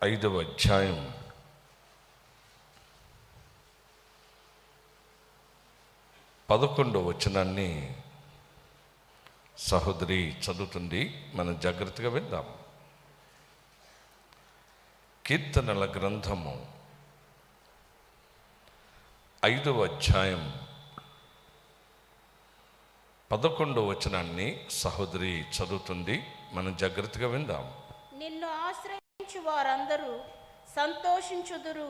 5వ అధ్యాయం 11వ వచనాన్ని సహోదరి చదువుతుంది. మనం జాగ్రత్తగా విందాం. కీర్తనల గ్రంథము 5వ అధ్యాయం 11వ వచనాన్ని సహోదరి చదువుతుంది. మనం జాగ్రత్తగా విందాం. నిన్ను ఆశ్రయించు వారందరూ సంతోషించుదురు,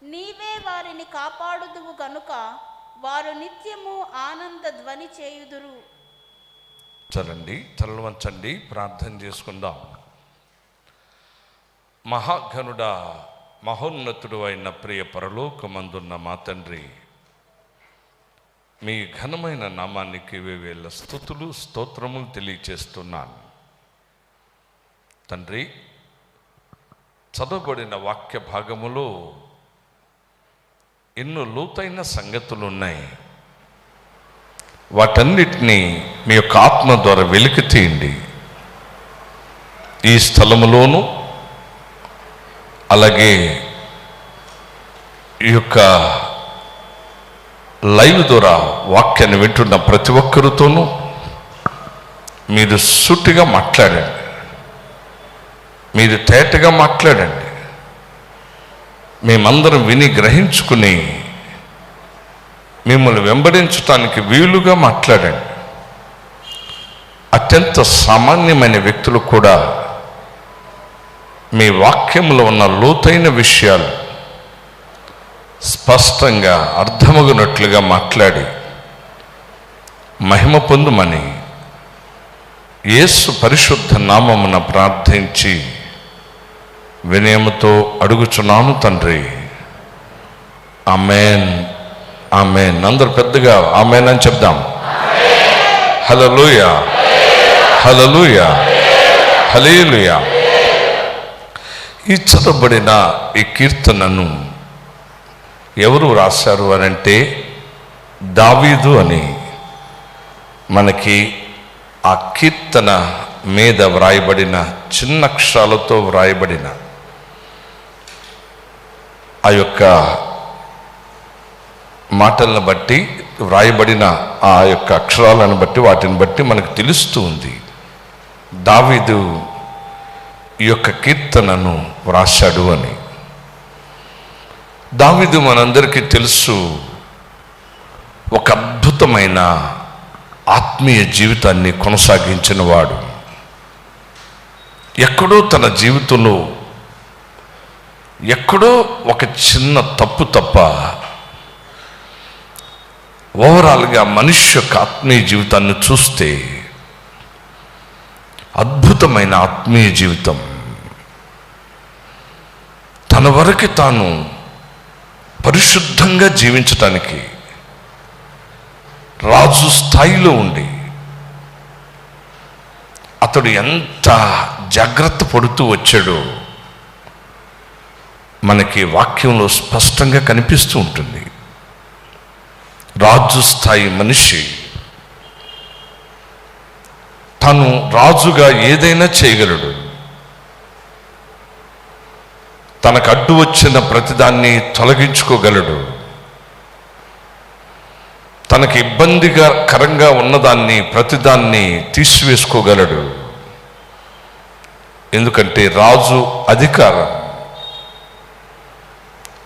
నీవే వారిని కాపాడుదువు గనుక వారు నిత్యము ఆనంద ధ్వని చేయుదురు. చలండి, తలలు వంచండి, ప్రార్థన చేసుకుందాం. మహాఘనుడా, మహోన్నతుడు అయిన ప్రియ పరలోకమందున్న మా తండ్రి, మీ ఘనమైన నామానికి వేవేళ్ళ స్తుతులు స్తోత్రములు తెలియచేస్తున్నాను. తండ్రి, చదవబడిన వాక్య భాగములో ఎన్నో లోతైన సంగతులు ఉన్నాయి. వాటన్నిటినీ మీ యొక్క ఆత్మ ద్వారా వెలికి తీయండి. ఈ స్థలములోను అలాగే ఈ యొక్క లైవ్ ద్వారా వాక్యాన్ని వింటున్న ప్రతి ఒక్కరితోనూ మీరు సూటిగా మాట్లాడండి, మీరు తేటగా మాట్లాడండి. మేమందరం విని గ్రహించుకుని మిమ్మల్ని వెంబడించటానికి వీలుగా మాట్లాడండి. అత్యంత సామాన్యమైన వ్యక్తులు కూడా మీ వాక్యంలో ఉన్న లోతైన విషయాలు స్పష్టంగా అర్థమగునట్లుగా మాట్లాడి మహిమ పొందుమని యేసు పరిశుద్ధ నామమున ప్రార్థించి వినయముతో అడుగుచున్నాను తండ్రి. ఆమేన్, ఆమేన్. అందరూ పెద్దగా ఆమేన్ అని చెప్దాం. హల్లెలూయా, హల్లెలూయా, హల్లెలూయా. ఈ చదవబడిన ఈ కీర్తనను ఎవరు రాశారు అనంటే దావీదు అని మనకి ఆ కీర్తన మీద వ్రాయబడిన చిన్న అక్షరాలతో వ్రాయబడిన ఆ యొక్క మాటలను బట్టి వ్రాయబడిన ఆ యొక్క అక్షరాలను బట్టి వాటిని బట్టి మనకు తెలుస్తూ ఉంది దావీదు ఈ యొక్క కీర్తనను వ్రాశాడు అని. దావీదు మనందరికీ తెలుసు, ఒక అద్భుతమైన ఆత్మీయ జీవితాన్ని కొనసాగించిన వాడు. ఎక్కడో తన జీవితంలో ఎక్కడో ఒక చిన్న తప్పు తప్ప ఓవరాల్గా మనిషి యొక్క ఆత్మీయ జీవితాన్ని చూస్తే అద్భుతమైన ఆత్మీయ జీవితం. తన వరకు తాను పరిశుద్ధంగా జీవించటానికి రాజు స్థాయిలో ఉండి అతడు ఎంత జాగ్రత్త పడుతూ వచ్చాడో మనకి వాక్యంలో స్పష్టంగా కనిపిస్తూ ఉంటుంది. రాజు స్థాయి మనిషి తను రాజుగా ఏదైనా చేయగలడు. తనకు అడ్డు వచ్చిన ప్రతిదాన్ని తొలగించుకోగలడు. తనకి ఇబ్బందికరంగా ఉన్నదాన్ని ప్రతిదాన్ని తీసివేసుకోగలడు. ఎందుకంటే రాజు అధికారం,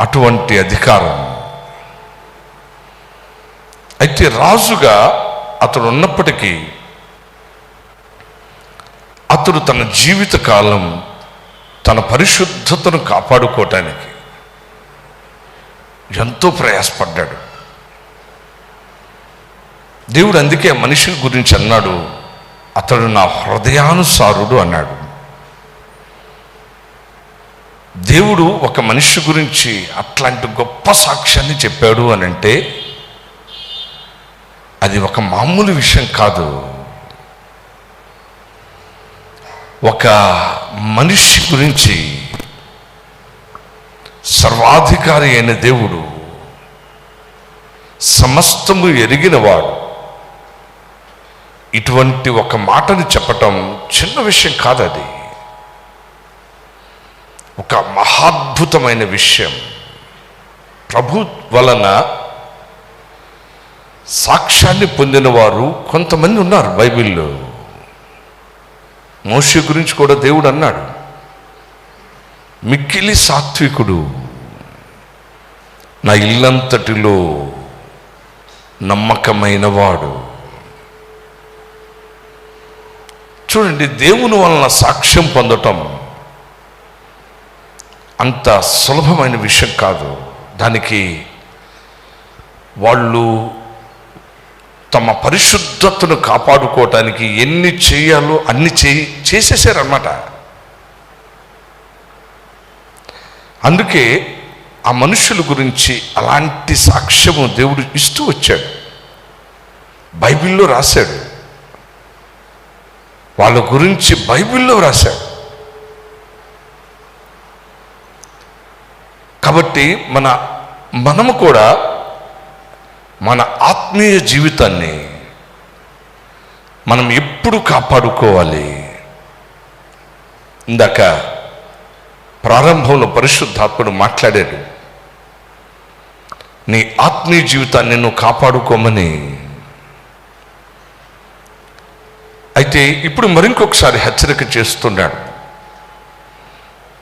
అటువంటి అధికారం. అయితే రాజుగా అతడు ఉన్నప్పటికీ అతడు తన జీవితకాలం తన పరిశుద్ధతను కాపాడుకోవటానికి ఎంతో ప్రయాసపడ్డాడు. దేవుడు అందుకే మనిషి గురించి అన్నాడు, అతడు నా హృదయానుసారుడు అన్నాడు. దేవుడు ఒక మనిషి గురించి అట్లాంటి గొప్ప సాక్ష్యాన్ని చెప్పాడు అని అంటే అది ఒక మామూలు విషయం కాదు. ఒక మనిషి గురించి సర్వాధికారి అయిన దేవుడు, సమస్తము ఎరిగినవాడు, ఇటువంటి ఒక మాటను చెప్పటం చిన్న విషయం కాదు. అది ఒక మహాద్భుతమైన విషయం. ప్రభు వలన సాక్ష్యాన్ని పొందిన వారు కొంతమంది ఉన్నారు బైబిల్లో. మోషే గురించి కూడా దేవుడు అన్నాడు, మిక్కిలి సాత్వికుడు, నా ఇల్లంతటిలో నమ్మకమైన వాడు. చూడండి, దేవుని వలన సాక్ష్యం పొందటం అంత సులభమైన విషయం కాదు. దానికి వాళ్ళు తమ పరిశుద్ధతను కాపాడుకోవటానికి ఎన్ని చేయాలో అన్ని చేసేసారన్నమాట. అందుకే ఆ మనుషుల గురించి అలాంటి సాక్ష్యము దేవుడు ఇస్తూ వచ్చాడు, బైబిల్లో రాశాడు. వాళ్ళ గురించి బైబిల్లో రాశాడు. కాబట్టి మనము కూడా మన ఆత్మీయ జీవితాన్ని మనం ఎప్పుడు కాపాడుకోవాలి. ఇందాక ప్రారంభంలో పరిశుద్ధాత్ముడు మాట్లాడాడు, నీ ఆత్మీయ జీవితాన్ని నువ్వు కాపాడుకోమని. అయితే ఇప్పుడు మరింకొకసారి హెచ్చరిక చేస్తున్నాడు,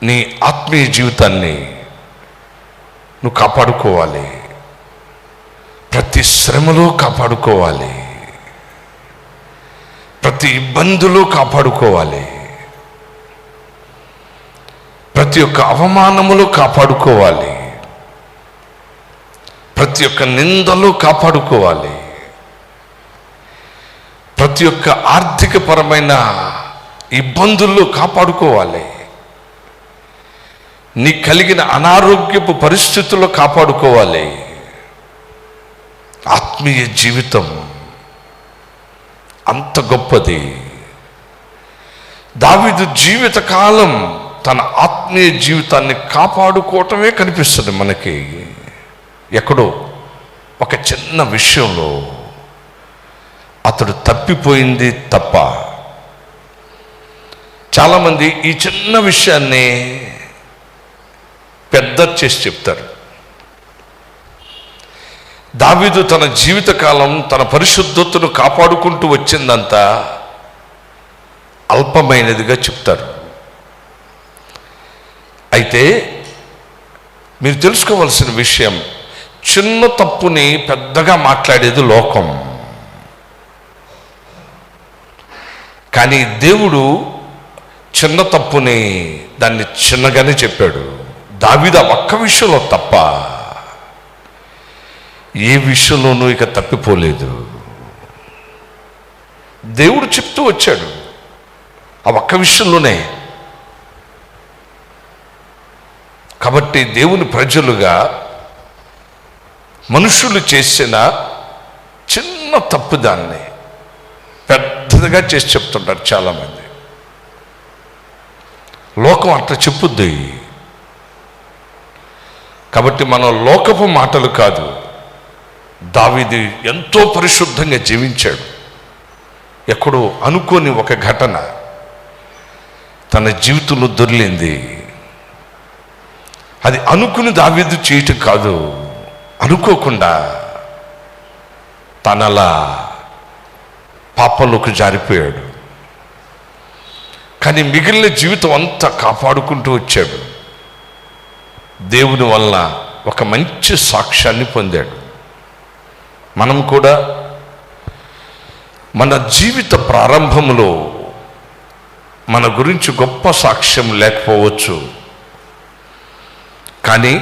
నీ ఆత్మీయ జీవితాన్ని నువ్వు కాపాడుకోవాలి, ప్రతి శ్రమలో కాపాడుకోవాలి, ప్రతి ఇబ్బందులు కాపాడుకోవాలి, ప్రతి ఒక్క అవమానములో కాపాడుకోవాలి, ప్రతి ఒక్క నిందలో కాపాడుకోవాలి, ప్రతి ఒక్క ఆర్థిక పరమైన ఇబ్బందుల్లో కాపాడుకోవాలి, నీ కలిగిన అనారోగ్యపు పరిస్థితుల్లో కాపాడుకోవాలి. ఆత్మీయ జీవితం అంత గొప్పది. దావీదు జీవితకాలం తన ఆత్మీయ జీవితాన్ని కాపాడుకోవటమే కనిపిస్తుంది మనకి. ఎక్కడో ఒక చిన్న విషయంలో అతడు తప్పిపోయింది తప్ప. చాలామంది ఈ చిన్న విషయాన్ని పెద్ద చేసి చెప్తారు. దావీదు తన జీవితకాలం తన పరిశుద్ధతను కాపాడుకుంటూ వచ్చిందంతా అల్పమైనదిగా చెప్తారు. అయితే మీరు తెలుసుకోవాల్సిన విషయం, చిన్న తప్పుని పెద్దగా మాట్లాడేది లోకం. కానీ దేవుడు చిన్న తప్పుని దాన్ని చిన్నగానే చెప్పాడు. దావీదు ఆ ఒక్క విషయంలో తప్ప ఏ విషయంలోనూ ఇక తప్పిపోలేదు. దేవుడు చెప్తూ వచ్చాడు ఆ ఒక్క విషయంలోనే. కాబట్టి దేవుని ప్రజలుగా మనుషులు చేసిన చిన్న తప్పు దాన్ని పెద్దదిగా చేసి చెప్తుంటారు చాలామంది. లోకం అట్లా చెప్పుద్ది. కాబట్టి మనం లోకపు మాటలు కాదు, దావీదు ఎంతో పరిశుద్ధంగా జీవించాడు. ఎక్కడో అనుకోని ఒక ఘటన తన జీవితంలో దొర్లింది. అది అనుకుని దావీదు చేయటం కాదు, అనుకోకుండా తనలా పాపంలోకి జారిపోయాడు. కానీ మిగిలిన జీవితం అంతా కాపాడుకుంటూ వచ్చాడు. దేవుని వల్ల ఒక మంచి సాక్ష్యాన్ని పొందాడు. మనం కూడా మన జీవిత ప్రారంభంలో మన గురించి గొప్ప సాక్ష్యం లేకపోవచ్చు, కానీ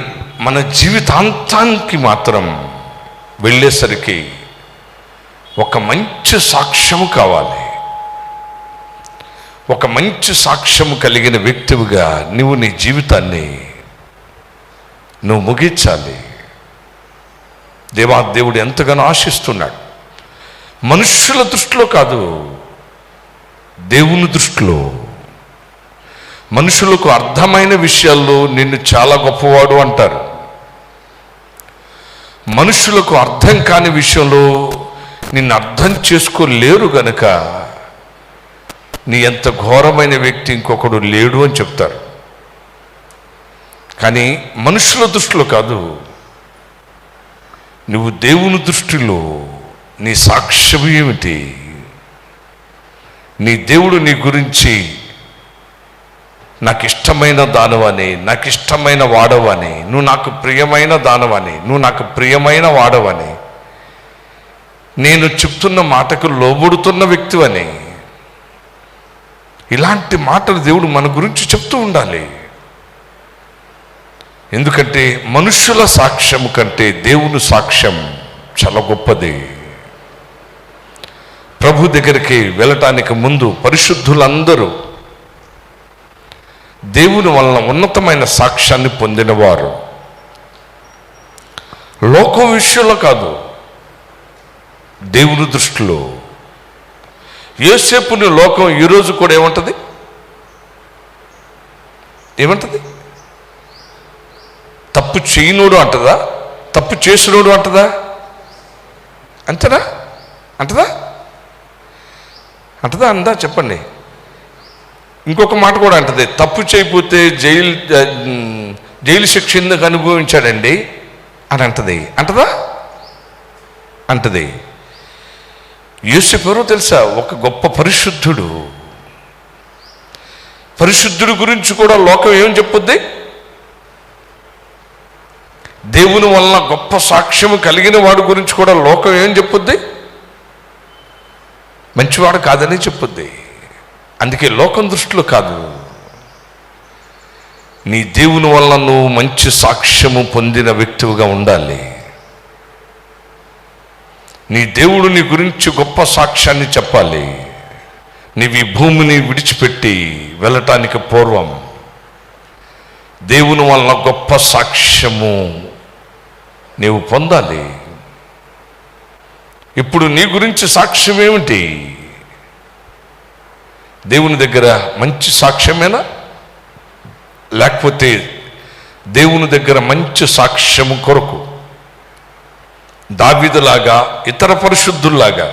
మన జీవితాంతానికి మాత్రం వెళ్ళేసరికి ఒక మంచి సాక్ష్యము కావాలి. ఒక మంచి సాక్ష్యము కలిగిన వ్యక్తివిగా నువ్వు నీ జీవితాన్ని నువ్వు ముగించాలి. దేవుడు ఎంతగానో ఆశిస్తున్నాడు. మనుష్యుల దృష్టిలో కాదు, దేవుని దృష్టిలో. మనుషులకు అర్థమైన విషయాల్లో నిన్ను చాలా గొప్పవాడు అంటారు. మనుషులకు అర్థం కాని విషయంలో నిన్ను అర్థం చేసుకోలేరు గనుక నీ ఎంత ఘోరమైన వ్యక్తి ఇంకొకడు లేడు అని చెప్తారు. కానీ మనుషుల దృష్టిలో కాదు, నువ్వు దేవుని దృష్టిలో నీ సాక్ష్యం ఏమిటి? నీ దేవుడు నీ గురించి నాకు ఇష్టమైన దానవని, నాకు ఇష్టమైన వాడవని, నువ్వు నాకు ప్రియమైన దానవని, నువ్వు నాకు ప్రియమైన వాడవని, నేను చెప్తున్న మాటకు లోబడుతున్న వ్యక్తివని, ఇలాంటి మాటలు దేవుడు మన గురించి చెప్తూ ఉండాలి. ఎందుకంటే మనుషుల సాక్ష్యం కంటే దేవుని సాక్ష్యం చాలా గొప్పది. ప్రభు దగ్గరికి వెళ్ళటానికి ముందు పరిశుద్ధులందరూ దేవుని వలన ఉన్నతమైన సాక్ష్యాన్ని పొందినవారు. లోకం విషయంలో కాదు, దేవుని దృష్టిలో. యోసేపుని లోకం ఈరోజు కూడా ఏమంటది? తప్పు చేయనోడు అంటదా? తప్పు చేసినోడు అంటదా? అంతేనా? అంటదా? అందా? చెప్పండి. ఇంకొక మాట కూడా అంటది, తప్పు చేయకపోతే జైలు శిక్ష ఎందుకు అనుభవించాడండి అని అంటదా? అంటది. యోసేపు ఎవరో తెలుసా? ఒక గొప్ప పరిశుద్ధుడు. పరిశుద్ధుడి గురించి కూడా లోకం ఏం చెప్పుద్ది? దేవుని వలన గొప్ప సాక్ష్యము కలిగిన వాడి గురించి కూడా లోకం ఏం చెప్పుద్ది? మంచివాడు కాదని చెప్పుద్ది. అందుకే లోకం దృష్టిలో కాదు, నీ దేవుని వలన నువ్వు మంచి సాక్ష్యము పొందిన వ్యక్తిగా ఉండాలి. నీ దేవుడు నీ గురించి గొప్ప సాక్ష్యాన్ని చెప్పాలి. నీవు ఈ భూమిని విడిచిపెట్టి వెళ్ళటానికి పూర్వం దేవుని వలన గొప్ప సాక్ష్యము నీవు పొందాలి. ఇప్పుడు నీ గురించి సాక్ష్యం ఏమిటి? దేవుని దగ్గర మంచి సాక్ష్యమేనా? లేకపోతే దేవుని దగ్గర మంచి సాక్ష్యము కొరకు దావీదులాగా, ఇతర పరిశుద్ధుల్లాగా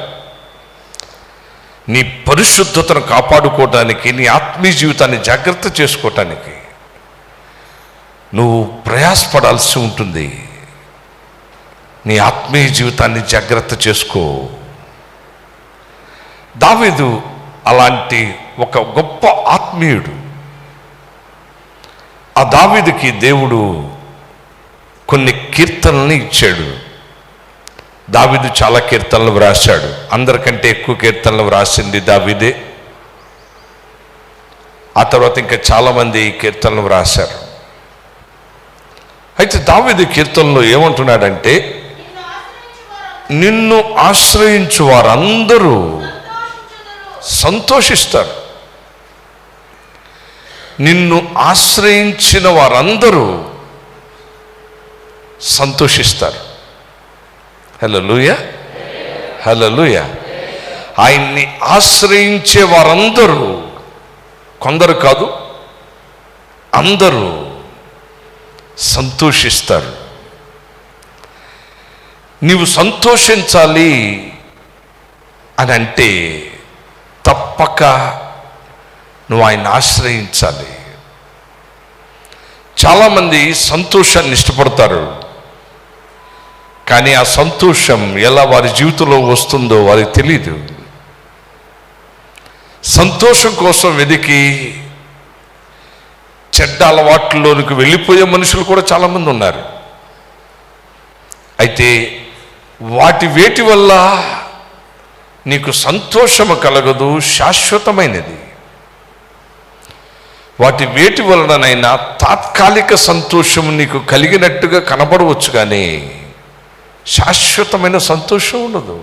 నీ పరిశుద్ధతను కాపాడుకోవటానికి, నీ ఆత్మీయ జీవితాన్ని జాగ్రత్త చేసుకోవటానికి నువ్వు ప్రయాసపడాల్సి ఉంటుంది. నీ ఆత్మీయ జీవితాన్ని జాగ్రత్త చేసుకో. దావీదు అలాంటి ఒక గొప్ప ఆత్మీయుడు. ఆ దావీదుకి దేవుడు కొన్ని కీర్తనల్ని ఇచ్చాడు. దావీదు చాలా కీర్తనలు వ్రాశాడు. అందరికంటే ఎక్కువ కీర్తనలు వ్రాసింది దావీదే. ఆ తర్వాత ఇంకా చాలామంది కీర్తనలు వ్రాశారు. అయితే దావీదు కీర్తనలో ఏమంటున్నాడంటే, నిన్ను ఆశ్రయించు వారందరూ సంతోషిస్తారు. నిన్ను ఆశ్రయించిన వారందరూ సంతోషిస్తారు. హల్లెలూయా, హల్లెలూయా. ఆయన్ని ఆశ్రయించే వారందరూ, కొందరు కాదు అందరూ సంతోషిస్తారు. నీవు సంతోషించాలి అని అంటే తప్పక నువ్వు ఆయన ఆశ్రయించాలి. చాలామంది సంతోషాన్ని ఇష్టపడతారు, కానీ ఆ సంతోషం ఎలా వారి జీవితంలో వస్తుందో వారికి తెలియదు. సంతోషం కోసం వెతికి చెడ్డ అలవాట్లలోనికి వెళ్ళిపోయే మనుషులు కూడా చాలామంది ఉన్నారు. అయితే వేటి వల్ల నీకు సంతోషము కలగదు, శాశ్వతమైనది. వేటి వలననైనా తాత్కాలిక సంతోషము నీకు కలిగినట్టుగా కనబడవచ్చు, కానీ శాశ్వతమైన సంతోషం ఉండదు.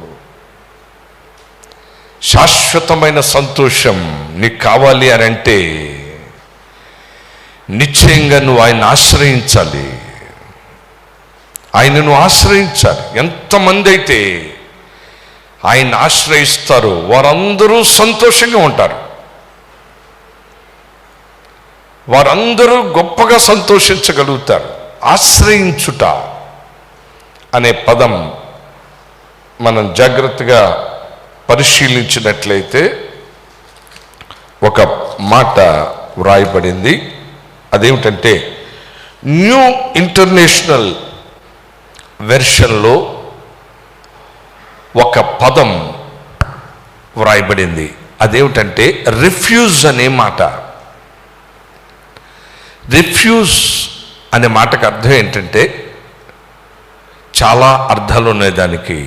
శాశ్వతమైన సంతోషం నీకు కావాలి అని అంటే నిశ్చయంగా నువ్వు ఆయన ఆశ్రయించాలి. ఆయనను ఆశ్రయించాలి. ఎంతమంది అయితే ఆయన ఆశ్రయిస్తారో వారందరూ సంతోషంగా ఉంటారు. వారందరూ గొప్పగా సంతోషించగలుగుతారు. ఆశ్రయించుట అనే పదం మనం జాగ్రత్తగా పరిశీలించినట్లయితే ఒక మాట వ్రాయబడింది. అదేమిటంటే, న్యూ ఇంటర్నేషనల్ వెర్షన్లో ఒక పదం వ్రాయబడింది. అదేమిటంటే రిఫ్యూజ్ అనే మాట. రిఫ్యూజ్ అనే మాటకు అర్థం ఏంటంటే, చాలా అర్థాలు ఉన్నాయి దానికి.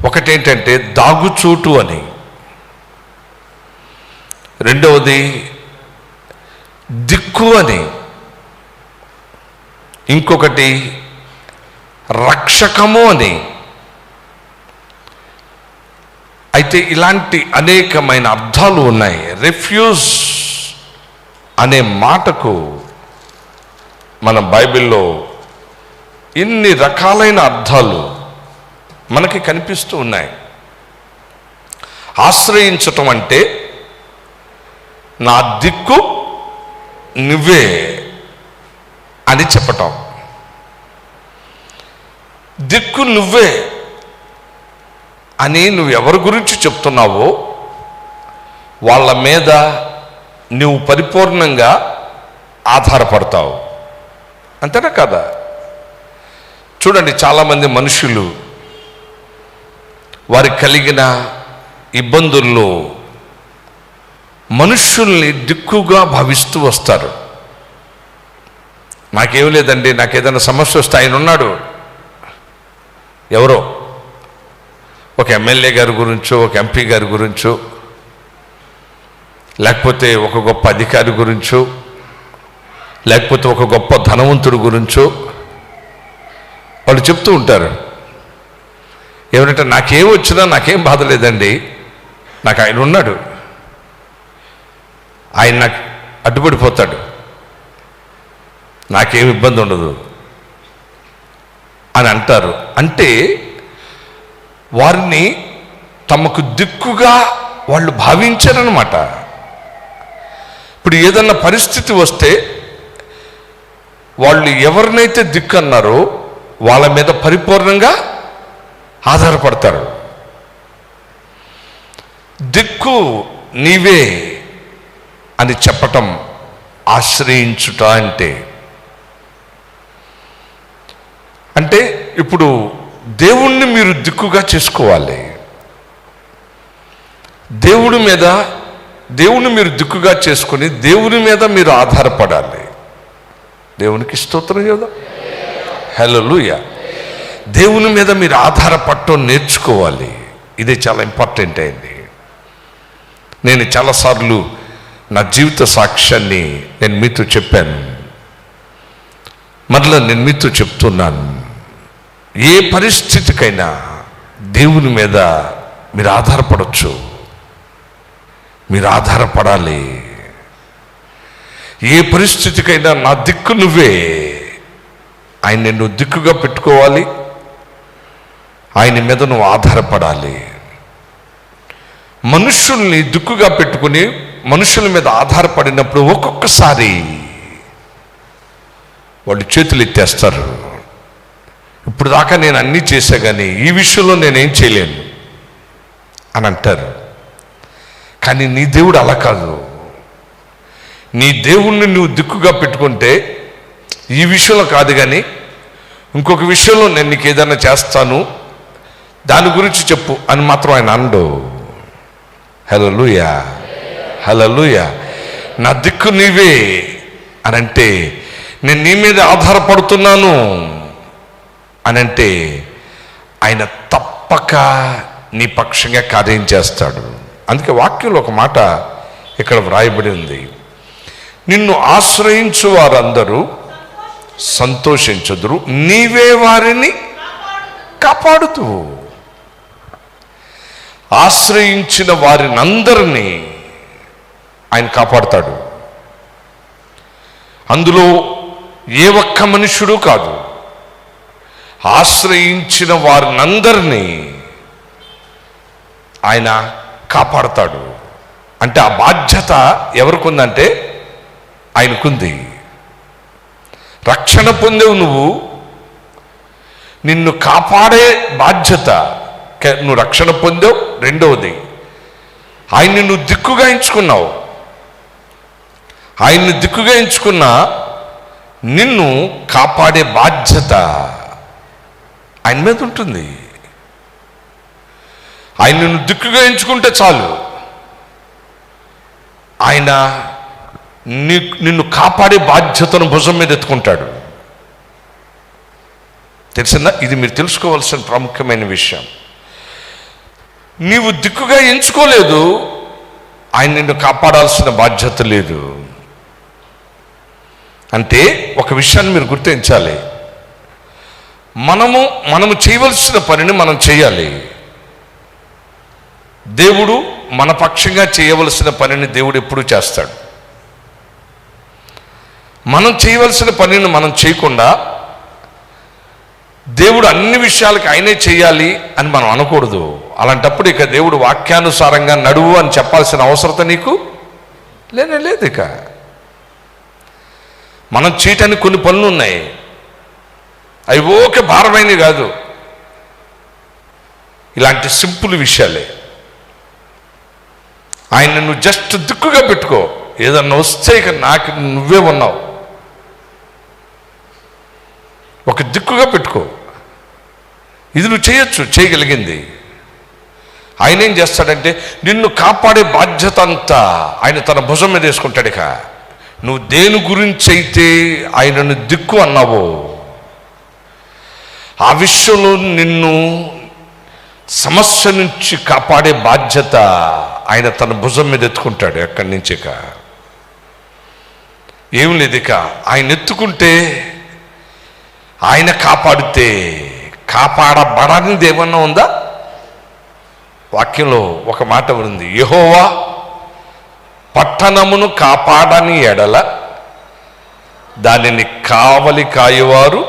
ఒకటేంటంటే దాగుచూటు అని, రెండవది దిక్కు అని, ఇంకొకటి రక్షకము అని. అయితే ఇలాంటి అనేకమైన అర్థాలు ఉన్నాయి. రిఫ్యూజ్ అనే మాటకు మన బైబిల్లో ఇన్ని రకాలైన అర్థాలు మనకి కనిపిస్తూ ఉన్నాయి. ఆశ్రయించటం అంటే నా దిక్కు నువ్వే అని చెప్పటం. దిక్కు నువ్వే అని నువ్వు ఎవరి గురించి చెప్తున్నావో వాళ్ళ మీద నువ్వు పరిపూర్ణంగా ఆధారపడతావు. అంతేనా కదా? చూడండి, చాలామంది మనుషులు వారికి కలిగిన ఇబ్బందుల్లో మనుషుల్ని దిక్కుగా భావిస్తూ వస్తారు. నాకేం లేదండి, నాకేదైనా సమస్య వస్తే ఆయన ఉన్నాడు. ఎవరో ఒక ఎమ్మెల్యే గారి గురించో, ఒక ఎంపీ గారి గురించో, లేకపోతే ఒక గొప్ప అధికారి గురించో, లేకపోతే ఒక గొప్ప ధనవంతుడి గురించో వాళ్ళు చెప్తూ ఉంటారు. ఏమంటే నాకేం వచ్చినా నాకేం బాధ లేదండి, నాకు ఆయన ఉన్నాడు, ఆయన నాకు అడ్డుపడిపోతాడు, నాకేం ఇబ్బంది ఉండదు అని అంటారు. అంటే వారిని తమకు దిక్కుగా వాళ్ళు భావించారనమాట. ఇప్పుడు ఏదన్నా పరిస్థితి వస్తే వాళ్ళు ఎవరినైతే దిక్కు అన్నారో వాళ్ళ మీద పరిపూర్ణంగా ఆధారపడతారు. దిక్కు నీవే అని చెప్పటం ఆశ్రయించుట అంటే ఇప్పుడు దేవుణ్ణి మీరు దిక్కుగా చేసుకోవాలి. దేవుని మీరు దిక్కుగా చేసుకుని దేవుని మీద మీరు ఆధారపడాలి. దేవునికి స్తోత్రం కదా. హల్లెలూయా. దేవుని మీద మీరు ఆధారపడటం నేర్చుకోవాలి. ఇదే చాలా ఇంపార్టెంట్ అయింది. నేను చాలాసార్లు నా జీవిత సాక్ష్యాన్ని నేను మీతో చెప్పాను, మరలా నేను మీతో చెప్తున్నాను. ఏ పరిస్థితికైనా దేవుని మీద మీరు ఆధారపడవచ్చు, మీరు ఆధారపడాలి. ఏ పరిస్థితికైనా నా దిక్కు నువ్వే, ఆయన నిన్ను దిక్కుగా పెట్టుకోవాలి, ఆయన మీద నువ్వు ఆధారపడాలి. మనుషుల్ని దిక్కుగా పెట్టుకుని మనుషుల మీద ఆధారపడినప్పుడు ఒక్కొక్కసారి వాళ్ళు చేతులు ఎత్తేస్తారు. ఇప్పుడు దాకా నేను అన్నీ చేశా కానీ ఈ విషయంలో నేనేం చేయలేను అని అంటారు. కానీ నీ దేవుడు అలా కాదు. నీ దేవుణ్ణి నువ్వు దిక్కుగా పెట్టుకుంటే ఈ విషయంలో కాదు కానీ ఇంకొక విషయంలో నేను నీకు ఏదైనా చేస్తాను, దాని గురించి చెప్పు అని మాత్రం ఆయన అండు. హల్లెలూయా, హల్లెలూయా. నా దిక్కు నీవే అని అంటే నేను నీ మీద ఆధారపడుతున్నాను అని అంటే ఆయన తప్పక నీ పక్షంగా కార్యం చేస్తాడు. అందుకే వాక్యంలో ఒక మాట ఇక్కడ వ్రాయబడి ఉంది, నిన్ను ఆశ్రయించు వారందరూ సంతోషించుదురు, నీవే వారిని కాపాడుతూ. ఆశ్రయించిన వారిని అందరినీ ఆయన కాపాడుతాడు. అందులో ఏ ఒక్క మనుష్యుడు కాదు. ఆశ్రయించిన వారినందరినీ ఆయన కాపాడుతాడు. అంటే ఆ బాధ్యత ఎవరికి ఉందంటే ఆయనకుంది. రక్షణ పొందేవు నువ్వు, నిన్ను కాపాడే బాధ్యత. నువ్వు రక్షణ పొందావు. రెండవది, ఆయన్ని నువ్వు దిక్కుగా ఎంచుకున్నావు. ఆయన్ని దిక్కుగా ఎంచుకున్నా నిన్ను కాపాడే బాధ్యత ఆయన మీద ఉంటుంది. ఆయన నిన్ను దిక్కుగా ఎంచుకుంటే చాలు, ఆయన నిన్ను కాపాడే బాధ్యతను భుజం మీద ఎత్తుకుంటాడు. తెలిసిందా? ఇది మీరు తెలుసుకోవాల్సిన ప్రాముఖ్యమైన విషయం. నీవు దిక్కుగా ఎంచుకోలేదు, ఆయన నిన్ను కాపాడాల్సిన బాధ్యత లేదు. అంటే ఒక విషయాన్ని మీరు గుర్తించాలి, మనము చేయవలసిన పనిని మనం చేయాలి. దేవుడు మన పక్షంగా చేయవలసిన పనిని దేవుడు ఎప్పుడూ చేస్తాడు. మనం చేయవలసిన పనిని మనం చేయకుండా దేవుడు అన్ని విషయాలకి ఆయనే చేయాలి అని మనం అనకూడదు. అలాంటప్పుడు ఇక దేవుడు వాక్యానుసారంగా నడువు అని చెప్పాల్సిన అవసరత నీకు లేదు. ఇక మనం చేయటానికి కొన్ని పనులు ఉన్నాయి, అవి ఓకే భారమైనవి కాదు, ఇలాంటి సింపుల్ విషయాలే. ఆయన నువ్వు జస్ట్ దిక్కుగా పెట్టుకో, ఏదన్నా వస్తే ఇక నాకు నువ్వే ఉన్నావు, ఒక దిక్కుగా పెట్టుకో. ఇది నువ్వు చేయొచ్చు, చేయగలిగింది. ఆయన ఏం చేస్తాడంటే నిన్ను కాపాడే బాధ్యత అంతా ఆయన తన భుజం మీద వేసుకుంటాడు. ఇక నువ్వు దేని గురించి అయితే ఆయనను దిక్కు అన్నావో ఆ విషయంలో నిన్ను సమస్య నుంచి కాపాడే బాధ్యత ఆయన తన భుజం మీద ఎత్తుకుంటాడు. ఎక్కడి నుంచి ఇక ఏం లేదు. ఇక ఆయన ఎత్తుకుంటే, ఆయన కాపాడితే, కాపాడబడనిది ఏమన్నా ఉందా? వాక్యంలో ఒక మాట ఉంది, యెహోవా పట్టణమును కాపాడని ఎడల దానిని కావలి కాయువారు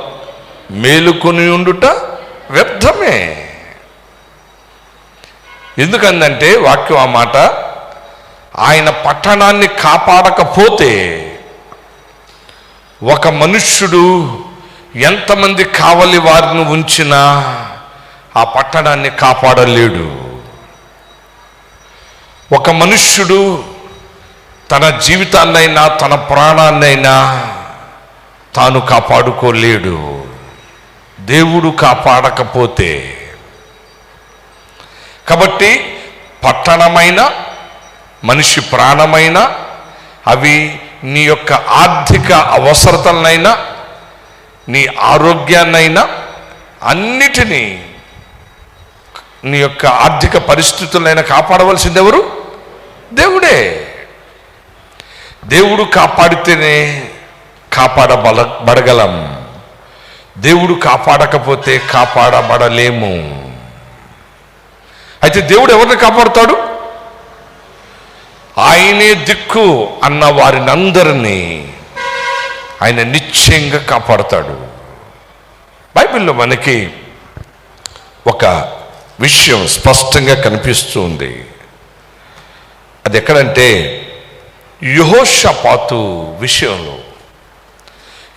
మేలుకొని ఉండుట వ్యర్థమే. ఎందుకందంటే వాక్యం ఆ మాట, ఆయన పట్టణాన్ని కాపాడకపోతే ఒక మనుష్యుడు ఎంతమంది కావలి వారిని ఉంచినా ఆ పట్టణాన్ని కాపాడలేడు. ఒక మనుష్యుడు తన జీవితాన్నైనా తన ప్రాణాన్నైనా తాను కాపాడుకోలేడు, దేవుడు కాపాడకపోతే. కాబట్టి పట్టణమైన మనిషి ప్రాణమైన అవి నీ యొక్క ఆర్థిక అవసరతలనైనా నీ ఆరోగ్యాన్నైనా అన్నిటినీ, నీ యొక్క ఆర్థిక పరిస్థితులైనా కాపాడవలసింది ఎవరు? దేవుడే. దేవుడు కాపాడితేనే కాపాడబడగలం, దేవుడు కాపాడకపోతే కాపాడబడలేము. అయితే దేవుడు ఎవరిని కాపాడుతాడు? ఆయనే దిక్కు అన్న వారిని అందరినీ ఆయన నిశ్చయంగా కాపాడుతాడు. బైబిల్లో మనకి ఒక విషయం స్పష్టంగా కనిపిస్తూ ఉంది. అది ఎక్కడంటే యెహోషాపాతు విషయంలో.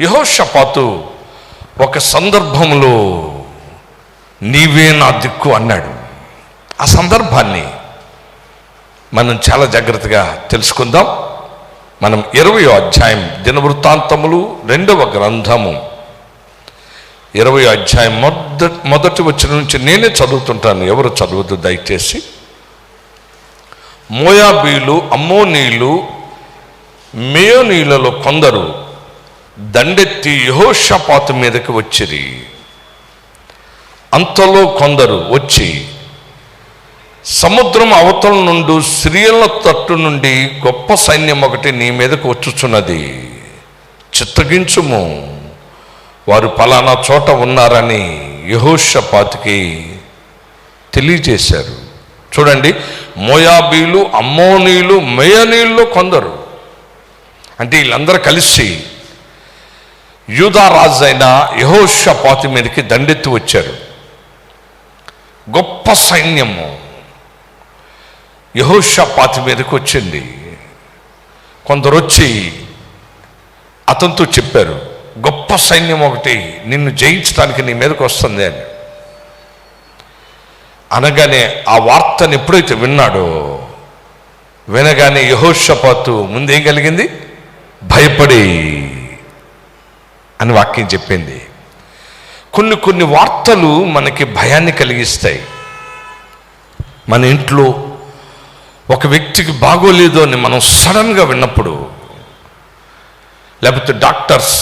యెహోషాపాతు ఒక సందర్భంలో నీవే నా దిక్కు అన్నాడు. ఆ సందర్భాన్ని మనం చాలా జాగ్రత్తగా తెలుసుకుందాం. మనం 20వ అధ్యాయం దినవృత్తాంతములు 2వ గ్రంథము 20వ అధ్యాయం మొదటి వచనం నుంచి నేనే చదువుతుంటాను, ఎవరు చదవద్దు దయచేసి. మోయాబీలు, అమ్మోనీయులు, మేయోనీయులలో కొందరు దండెత్తి యెహోషాపాతు మీదకి వచ్చిరి. అంతలో కొందరు వచ్చి సముద్రం అవతల నుండి సిరియన్ల తట్టు నుండి గొప్ప సైన్యం ఒకటి నీ మీదకు వచ్చుచున్నది, చిత్తగించుము, వారు పలానా చోట ఉన్నారని యెహోషాపాతుకి తెలియజేశారు. చూడండి, మోయాబీలు, అమ్మోనీయులు, మేయోనీయుల్లో కొందరు అంటే వీళ్ళందరూ కలిసి యూదా రాజు అయిన యెహోషాపాతు మీదకి దండెత్తి వచ్చారు. గొప్ప సైన్యము యెహోషాపాతు మీదకి వచ్చింది. కొందరు వచ్చి అతనితో చెప్పారు, గొప్ప సైన్యం ఒకటి నిన్ను జయించడానికి నీ మీదకి వస్తుంది అని. అనగానే ఆ వార్తను ఎప్పుడైతే విన్నాడో, వినగానే యెహోషాపాతు ముందేం కలిగింది? భయపడి అని వాక్యం చెప్పింది. కొన్ని వార్తలు మనకి భయాన్ని కలిగిస్తాయి. మన ఇంట్లో ఒక వ్యక్తికి బాగోలేదు అని మనం సడన్గా విన్నప్పుడు, లేకపోతే డాక్టర్స్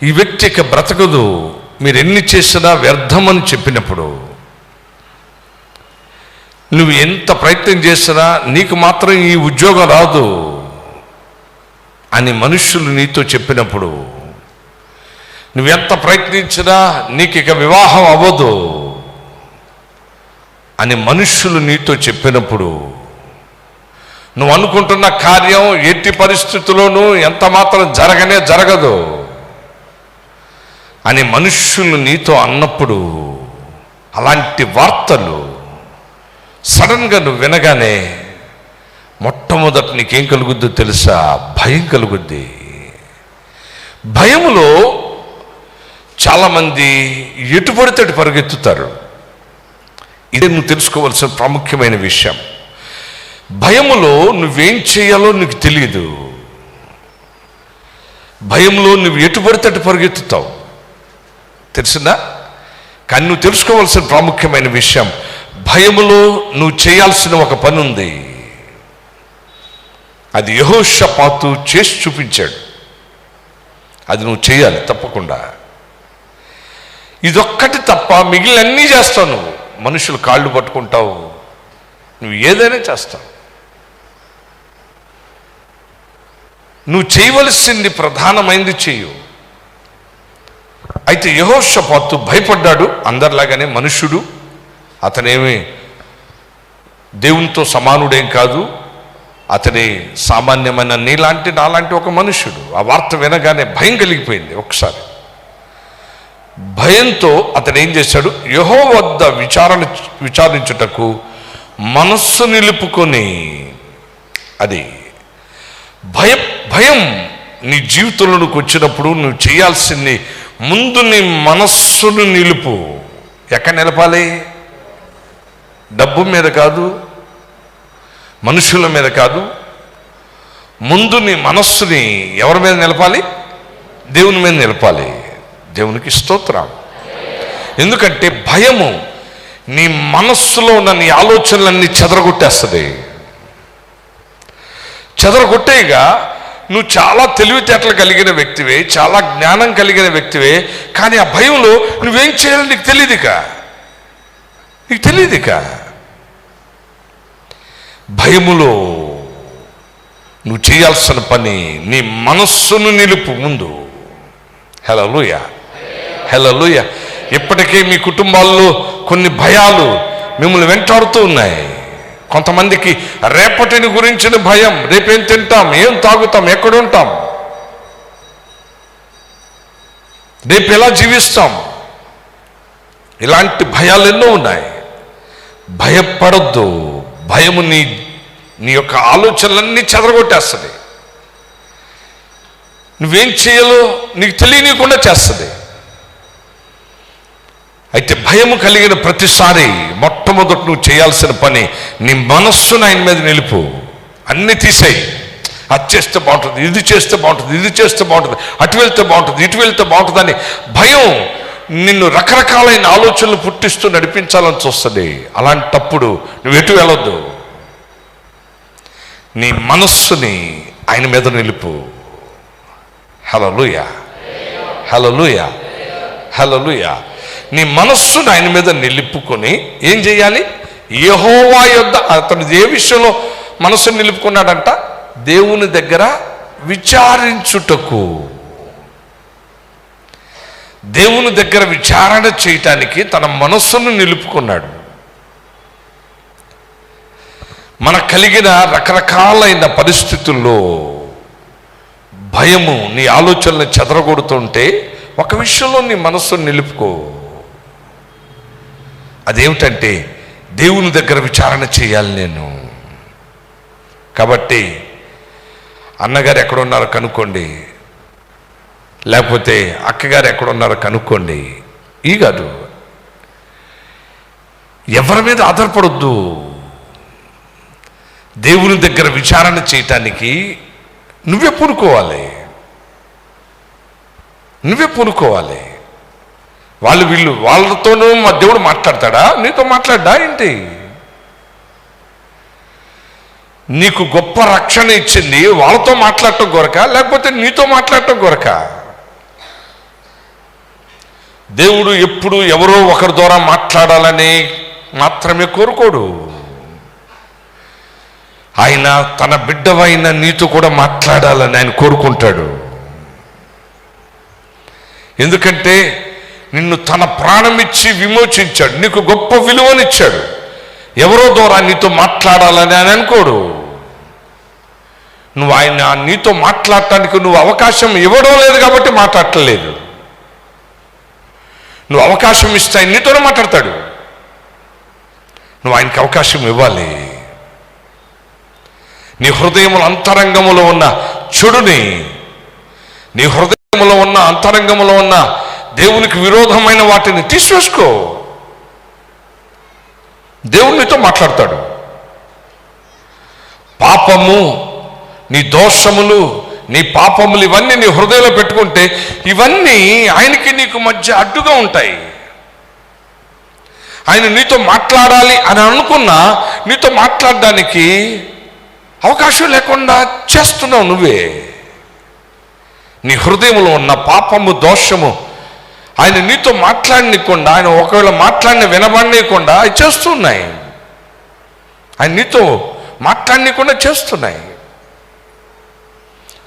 ఈ వ్యక్తికి బ్రతకదు, మీరు ఎన్ని చేసినా వ్యర్థమని చెప్పినప్పుడు, నువ్వు ఎంత ప్రయత్నం చేసినా నీకు మాత్రం ఈ ఉద్యోగం రాదు అని మనుష్యులు నీతో చెప్పినప్పుడు, నువ్వెంత ప్రయత్నించినా నీకు ఇక వివాహం అవ్వదు అని మనుష్యులు నీతో చెప్పినప్పుడు, నువ్వు అనుకుంటున్న కార్యం ఎట్టి పరిస్థితుల్లోనూ ఎంత మాత్రం జరగదు అని మనుష్యులు నీతో అన్నప్పుడు, అలాంటి వార్తలు సడన్గా నువ్వు వినగానే మొట్టమొదట నీకేం కలుగుద్దో తెలుసా? భయం కలుగుద్ది. భయములో చాలామంది ఎటు పడితే అటు పరిగెత్తుతారు. ఇదే నువ్వు తెలుసుకోవాల్సిన ప్రాముఖ్యమైన విషయం. భయములో నువ్వేం చేయాలో నీకు తెలియదు. భయంలో నువ్వు ఎటు పడితే అటు పరిగెత్తుతావు, తెలిసిందా? కానీ నువ్వు తెలుసుకోవాల్సిన ప్రాముఖ్యమైన విషయం, భయములో నువ్వు చేయాల్సిన ఒక పని ఉంది. అది యెహోషాపాతు చేసి చూపించాడు. అది నువ్వు చేయాలి తప్పకుండా. ఇదొక్కటి తప్ప మిగిలినన్నీ చేస్తావు. నువ్వు మనుషులు కాళ్ళు పట్టుకుంటావు, నువ్వు ఏదైనా చేస్తావు. నువ్వు చేయవలసింది ప్రధానమైంది చెయ్యు. అయితే యెహోషాపాతు భయపడ్డాడు, అందరిలాగానే మనుష్యుడు. అతనేమి దేవునితో సమానుడేం కాదు, అతని సామాన్యమైన నీలాంటి నాలాంటి ఒక మనుష్యుడు. ఆ వార్త వినగానే భయం కలిగిపోయింది. ఒకసారి భయంతో అతను ఏం చేశాడు? యెహోవా వద్ద విచారించుటకు మనస్సు నిలుపుకొని, అది భయం నీ జీవితంలోకి వచ్చినప్పుడు నువ్వు చేయాల్సింది, ముందు నీ మనస్సును నిలుపు. ఎక్కడ నిలపాలి? డబ్బు మీద కాదు, మనుషుల మీద కాదు. ముందు నీ మనస్సుని ఎవరి మీద నిలపాలి? దేవుని మీద నిలపాలి. దేవునికి స్తోత్రం. ఎందుకంటే భయము నీ మనస్సులో ఉన్న నీ ఆలోచనలన్నీ చెదరగొట్టేస్తుంది. చెదరగొట్టేగా నువ్వు చాలా తెలివితేటలు కలిగిన వ్యక్తివే, చాలా జ్ఞానం కలిగిన వ్యక్తివే, కానీ ఆ భయంలో నువ్వేం చేయాలో నీకు తెలియదుక. భయములో నువ్వు చేయాల్సిన పని, నీ మనస్సును నిలుపు ముందు. హల్లెలూయా, హల్లెలూయా. ఇప్పటికే మీ కుటుంబాల్లో కొన్ని భయాలు మిమ్మల్ని వెంటాడుతూ ఉన్నాయి. కొంతమందికి రేపటిని గురించిన భయం, రేపేం తింటాం, ఏం తాగుతాం, ఎక్కడుంటాం, రేపు ఎలా జీవిస్తాం, ఇలాంటి భయాలు ఎన్నో ఉన్నాయి. భయపడొద్దు. భయము నీ యొక్క ఆలోచనలన్నీ చెదరగొట్టేస్తుంది. నువ్వేం చేయాలో నీకు తెలియనీయకుండా చేస్తుంది. అయితే భయము కలిగిన ప్రతిసారి మొట్టమొదటి నువ్వు చేయాల్సిన పని, నీ మనస్సును ఆయన మీద నిలుపు. అన్నీ తీసేయి. అది చేస్తే బాగుంటుంది, ఇది చేస్తే బాగుంటుంది, ఇది చేస్తే బాగుంటుంది, అటు వెళ్తే బాగుంటుంది, ఇటు వెళ్తే బాగుంటుంది అని భయం నిన్ను రకరకాలైన ఆలోచనలు పుట్టిస్తూ నడిపించాలని చూస్తుంది. అలాంటప్పుడు నువ్వు ఎటు వెళ్ళొద్దు. నీ మనస్సుని ఆయన మీద నిలుపు. హల్లెలూయా, హల్లెలూయా, హల్లెలూయా. నీ మనస్సును ఆయన మీద నిలుపుకొని ఏం చేయాలి? యెహోవా యొద్ద, అతను ఏ విషయంలో మనస్సును నిలుపుకున్నాడంట? దేవుని దగ్గర విచారించుటకు. దేవుని దగ్గర విచారణ చేయటానికి తన మనస్సును నిలుపుకున్నాడు. మనకు కలిగిన రకరకాలైన పరిస్థితుల్లో భయము నీ ఆలోచనలు చెదరగొడుతుంటే ఒక విషయంలో నీ మనస్సును నిలుపుకో. అదేమిటంటే దేవుని దగ్గర విచారణ చేయాలి నేను. కాబట్టి అన్నగారు ఎక్కడున్నారో కనుక్కోండి, లేకపోతే అక్కగారు ఎక్కడున్నారో కనుక్కోండి. ఈ కాదు, ఎవరి మీద ఆధారపడొద్దు. దేవుని దగ్గర విచారణ చేయటానికి నువ్వే పూనుకోవాలి. నువ్వే పూనుకోవాలి. వీళ్ళు వాళ్ళతోనూ మా దేవుడు మాట్లాడతాడా? నీతో మాట్లాడ్డా ఏంటి? నీకు గొప్ప రక్షణ ఇచ్చింది వాళ్ళతో మాట్లాడటం కొరక, లేకపోతే నీతో మాట్లాడటం కొరక? దేవుడు ఎప్పుడు ఎవరో ఒకరి ద్వారా మాట్లాడాలని మాత్రమే కోరుకోడు. ఆయన తన బిడ్డవైన నీతో కూడా మాట్లాడాలని ఆయన కోరుకుంటాడు. ఎందుకంటే నిన్ను తన ప్రాణం ఇచ్చి విమోచించాడు, నీకు గొప్ప విలువనిచ్చాడు. ఎవరో ద్వారా నీతో మాట్లాడాలని ఆయన అనుకోడు. నువ్వు ఆయన నీతో మాట్లాడటానికి నువ్వు అవకాశం ఇవ్వడం లేదు కాబట్టి మాట్లాడలేదు. నువ్వు అవకాశం ఇస్తే ఆయన నీతోనే మాట్లాడతాడు. నువ్వు ఆయనకి అవకాశం ఇవ్వాలి. నీ హృదయముల అంతరంగములో ఉన్న చెడుని, నీ హృదయములో ఉన్న అంతరంగములో ఉన్న దేవునికి విరోధమైన వాటిని తీసివేసుకో. దేవుడు నీతో మాట్లాడతాడు. పాపము, నీ దోషములు, నీ పాపములు ఇవన్నీ నీ హృదయంలో పెట్టుకుంటే ఇవన్నీ ఆయనకి నీకు మధ్య అడ్డుగా ఉంటాయి. ఆయన నీతో మాట్లాడాలి అని అనుకున్నా నీతో మాట్లాడడానికి అవకాశం లేకుండా చేస్తున్నావు నువ్వే. నీ హృదయంలో ఉన్న పాపము, దోషము ఆయన నీతో మాట్లాడనీయకుండా, ఆయన ఒకవేళ మాట్లాడిన వినబడనీయకుండా అవి చేస్తున్నాయి. ఆయన నీతో మాట్లాడనీయకుండా చేస్తున్నాయి.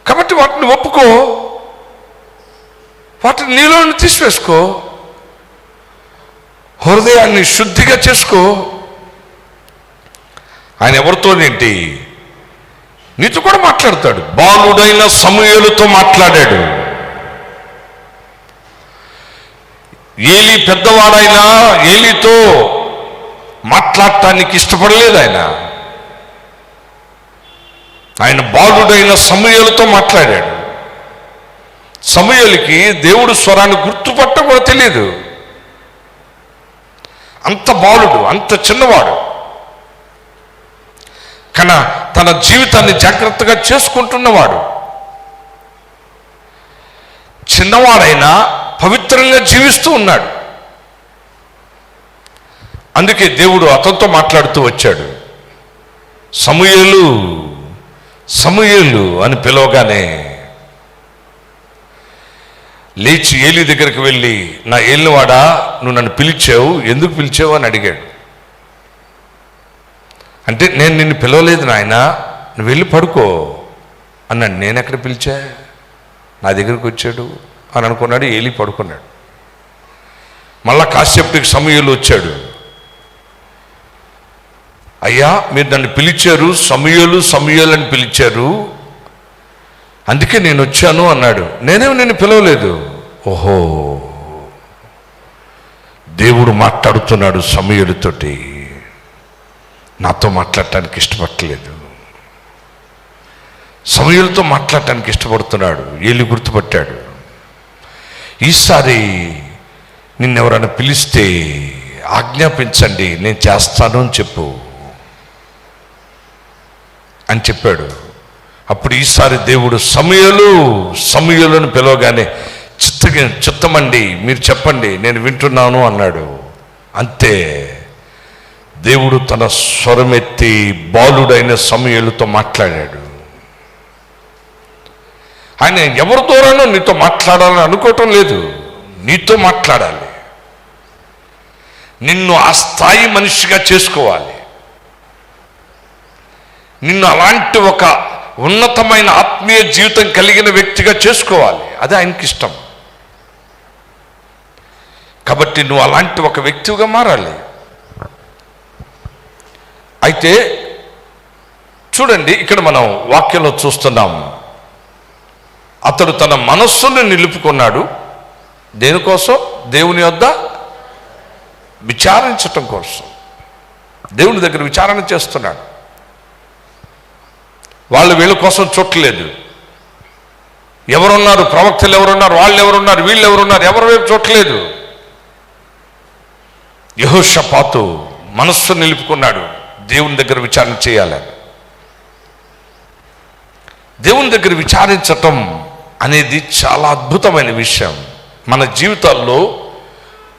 కాబట్టి వాటిని ఒప్పుకో, వాటిని నీలో తీసివేసుకో, హృదయాన్ని శుద్ధిగా చేసుకో. ఆయన ఎవరితోనేంటి? నీతో కూడా మాట్లాడతాడు. బాలుడైన సమూయేలుతో మాట్లాడాడు. ఏలీ పెద్దవాడైనా ఏలీతో మాట్లాడటానికి ఇష్టపడలేదు. ఆయన బాలుడైన సమూయేలుతో మాట్లాడాడు. సమూయేలుకి దేవుడు స్వరాన్ని గుర్తుపట్ట కూడా తెలియదు. అంత బాలుడు, అంత చిన్నవాడు. కానీ తన జీవితాన్ని జాగ్రత్తగా చేసుకుంటున్నవాడు. చిన్నవాడైనా పవిత్రంగా జీవిస్తూ ఉన్నాడు. అందుకే దేవుడు అతనితో మాట్లాడుతూ వచ్చాడు. సమూయేలు, సమూయేలు అని పిలవగానే లేచి ఏలీ దగ్గరికి వెళ్ళి, నా ఏలినవాడా, నువ్వు నన్ను పిలిచావు, ఎందుకు పిలిచావు అని అడిగాడు. అంటే నేను నిన్ను పిలవలేదు నాయన, నువ్వు వెళ్ళి పడుకో అన్నాడు. నేను ఎక్కడ పిలిచా? నా దగ్గరికి వచ్చాడు అని అనుకున్నాడు. ఏలీ పడుకున్నాడు. మళ్ళా కాసేపటికి సమూయేలు వచ్చాడు. అయ్యా, మీరు నన్ను పిలిచారు, సమూయేలు సమూయేలు అని పిలిచారు, అందుకే నేను వచ్చాను అన్నాడు. నేనేమో నిన్ను పిలవలేదు. ఓహో, దేవుడు మాట్లాడుతున్నాడు సమూయేలుతోటి, నాతో మాట్లాడటానికి ఇష్టపడలేదు. సమూయేలుతో మాట్లాడటానికి ఇష్టపడుతున్నాడు. ఏలీ గుర్తుపట్టాడు. ఈసారి నిన్నెవరైనా పిలిస్తే ఆజ్ఞాపించండి, నేను చేస్తాను అని చెప్పు అని చెప్పాడు. అప్పుడు ఈసారి దేవుడు సమూయేలు సమూయేలు అని పిలవగానే చిత్తమండి, మీరు చెప్పండి, నేను వింటున్నాను అన్నాడు. అంతే, దేవుడు తన స్వరమెత్తి బాలుడైన సమూయేలుతో మాట్లాడాడు. ఆయన ఎవరి ద్వారానో నీతో మాట్లాడాలని అనుకోవటం లేదు, నీతో మాట్లాడాలి. నిన్ను ఆ స్థాయి మనిషిగా చేసుకోవాలి. నిన్ను అలాంటి ఒక ఉన్నతమైన ఆత్మీయ జీవితం కలిగిన వ్యక్తిగా చేసుకోవాలి. అదే ఆయనకి ఇష్టం. కాబట్టి నువ్వు అలాంటి ఒక వ్యక్తిగా మారాలి. అయితే చూడండి, ఇక్కడ మనం వాక్యంలో చూస్తున్నాం, అతడు తన మనస్సును నిలుపుకున్నాడు. దేనికోసం? దేవుని వద్ద విచారించటం కోసం. దేవుని దగ్గర విచారణ చేస్తున్నాడు. వాళ్ళు వీళ్ళ కోసం చూడలేదు. ఎవరున్నారు, ప్రవక్తలు ఎవరున్నారు, వాళ్ళు ఎవరున్నారు, వీళ్ళు ఎవరున్నారు, ఎవరి వైపు చూడలేదు. యెహోషాపాతు మనస్సు నిలుపుకున్నాడు, దేవుని దగ్గర విచారణ చేయాలని. దేవుని దగ్గర విచారించటం అనేది చాలా అద్భుతమైన విషయం. మన జీవితాల్లో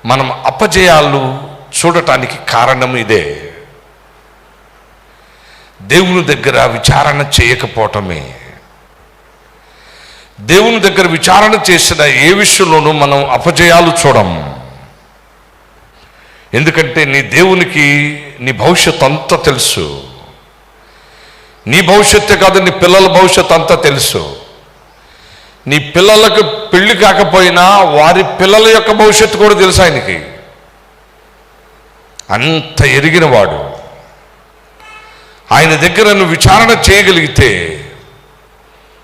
మనం అపజయాలు చూడటానికి కారణం ఇదే. దేవుని దగ్గర విచారణ చేయకపోవటమే. దేవుని దగ్గర విచారణ చేసిన ఏ విషయంలోనూ మనం అపజయాలు చూడం. ఎందుకంటే నీ దేవునికి నీ భవిష్యత్తు అంతా తెలుసు. నీ భవిష్యత్తే కాదు, నీ పిల్లల భవిష్యత్తు అంతా తెలుసు. నీ పిల్లలకు పెళ్లి కాకపోయినా వారి పిల్లల యొక్క భవిష్యత్తు కూడా తెలుసు ఆయనకి. అంత ఎరిగినవాడు. ఆయన దగ్గర నువ్వు విచారణ చేయగలిగితే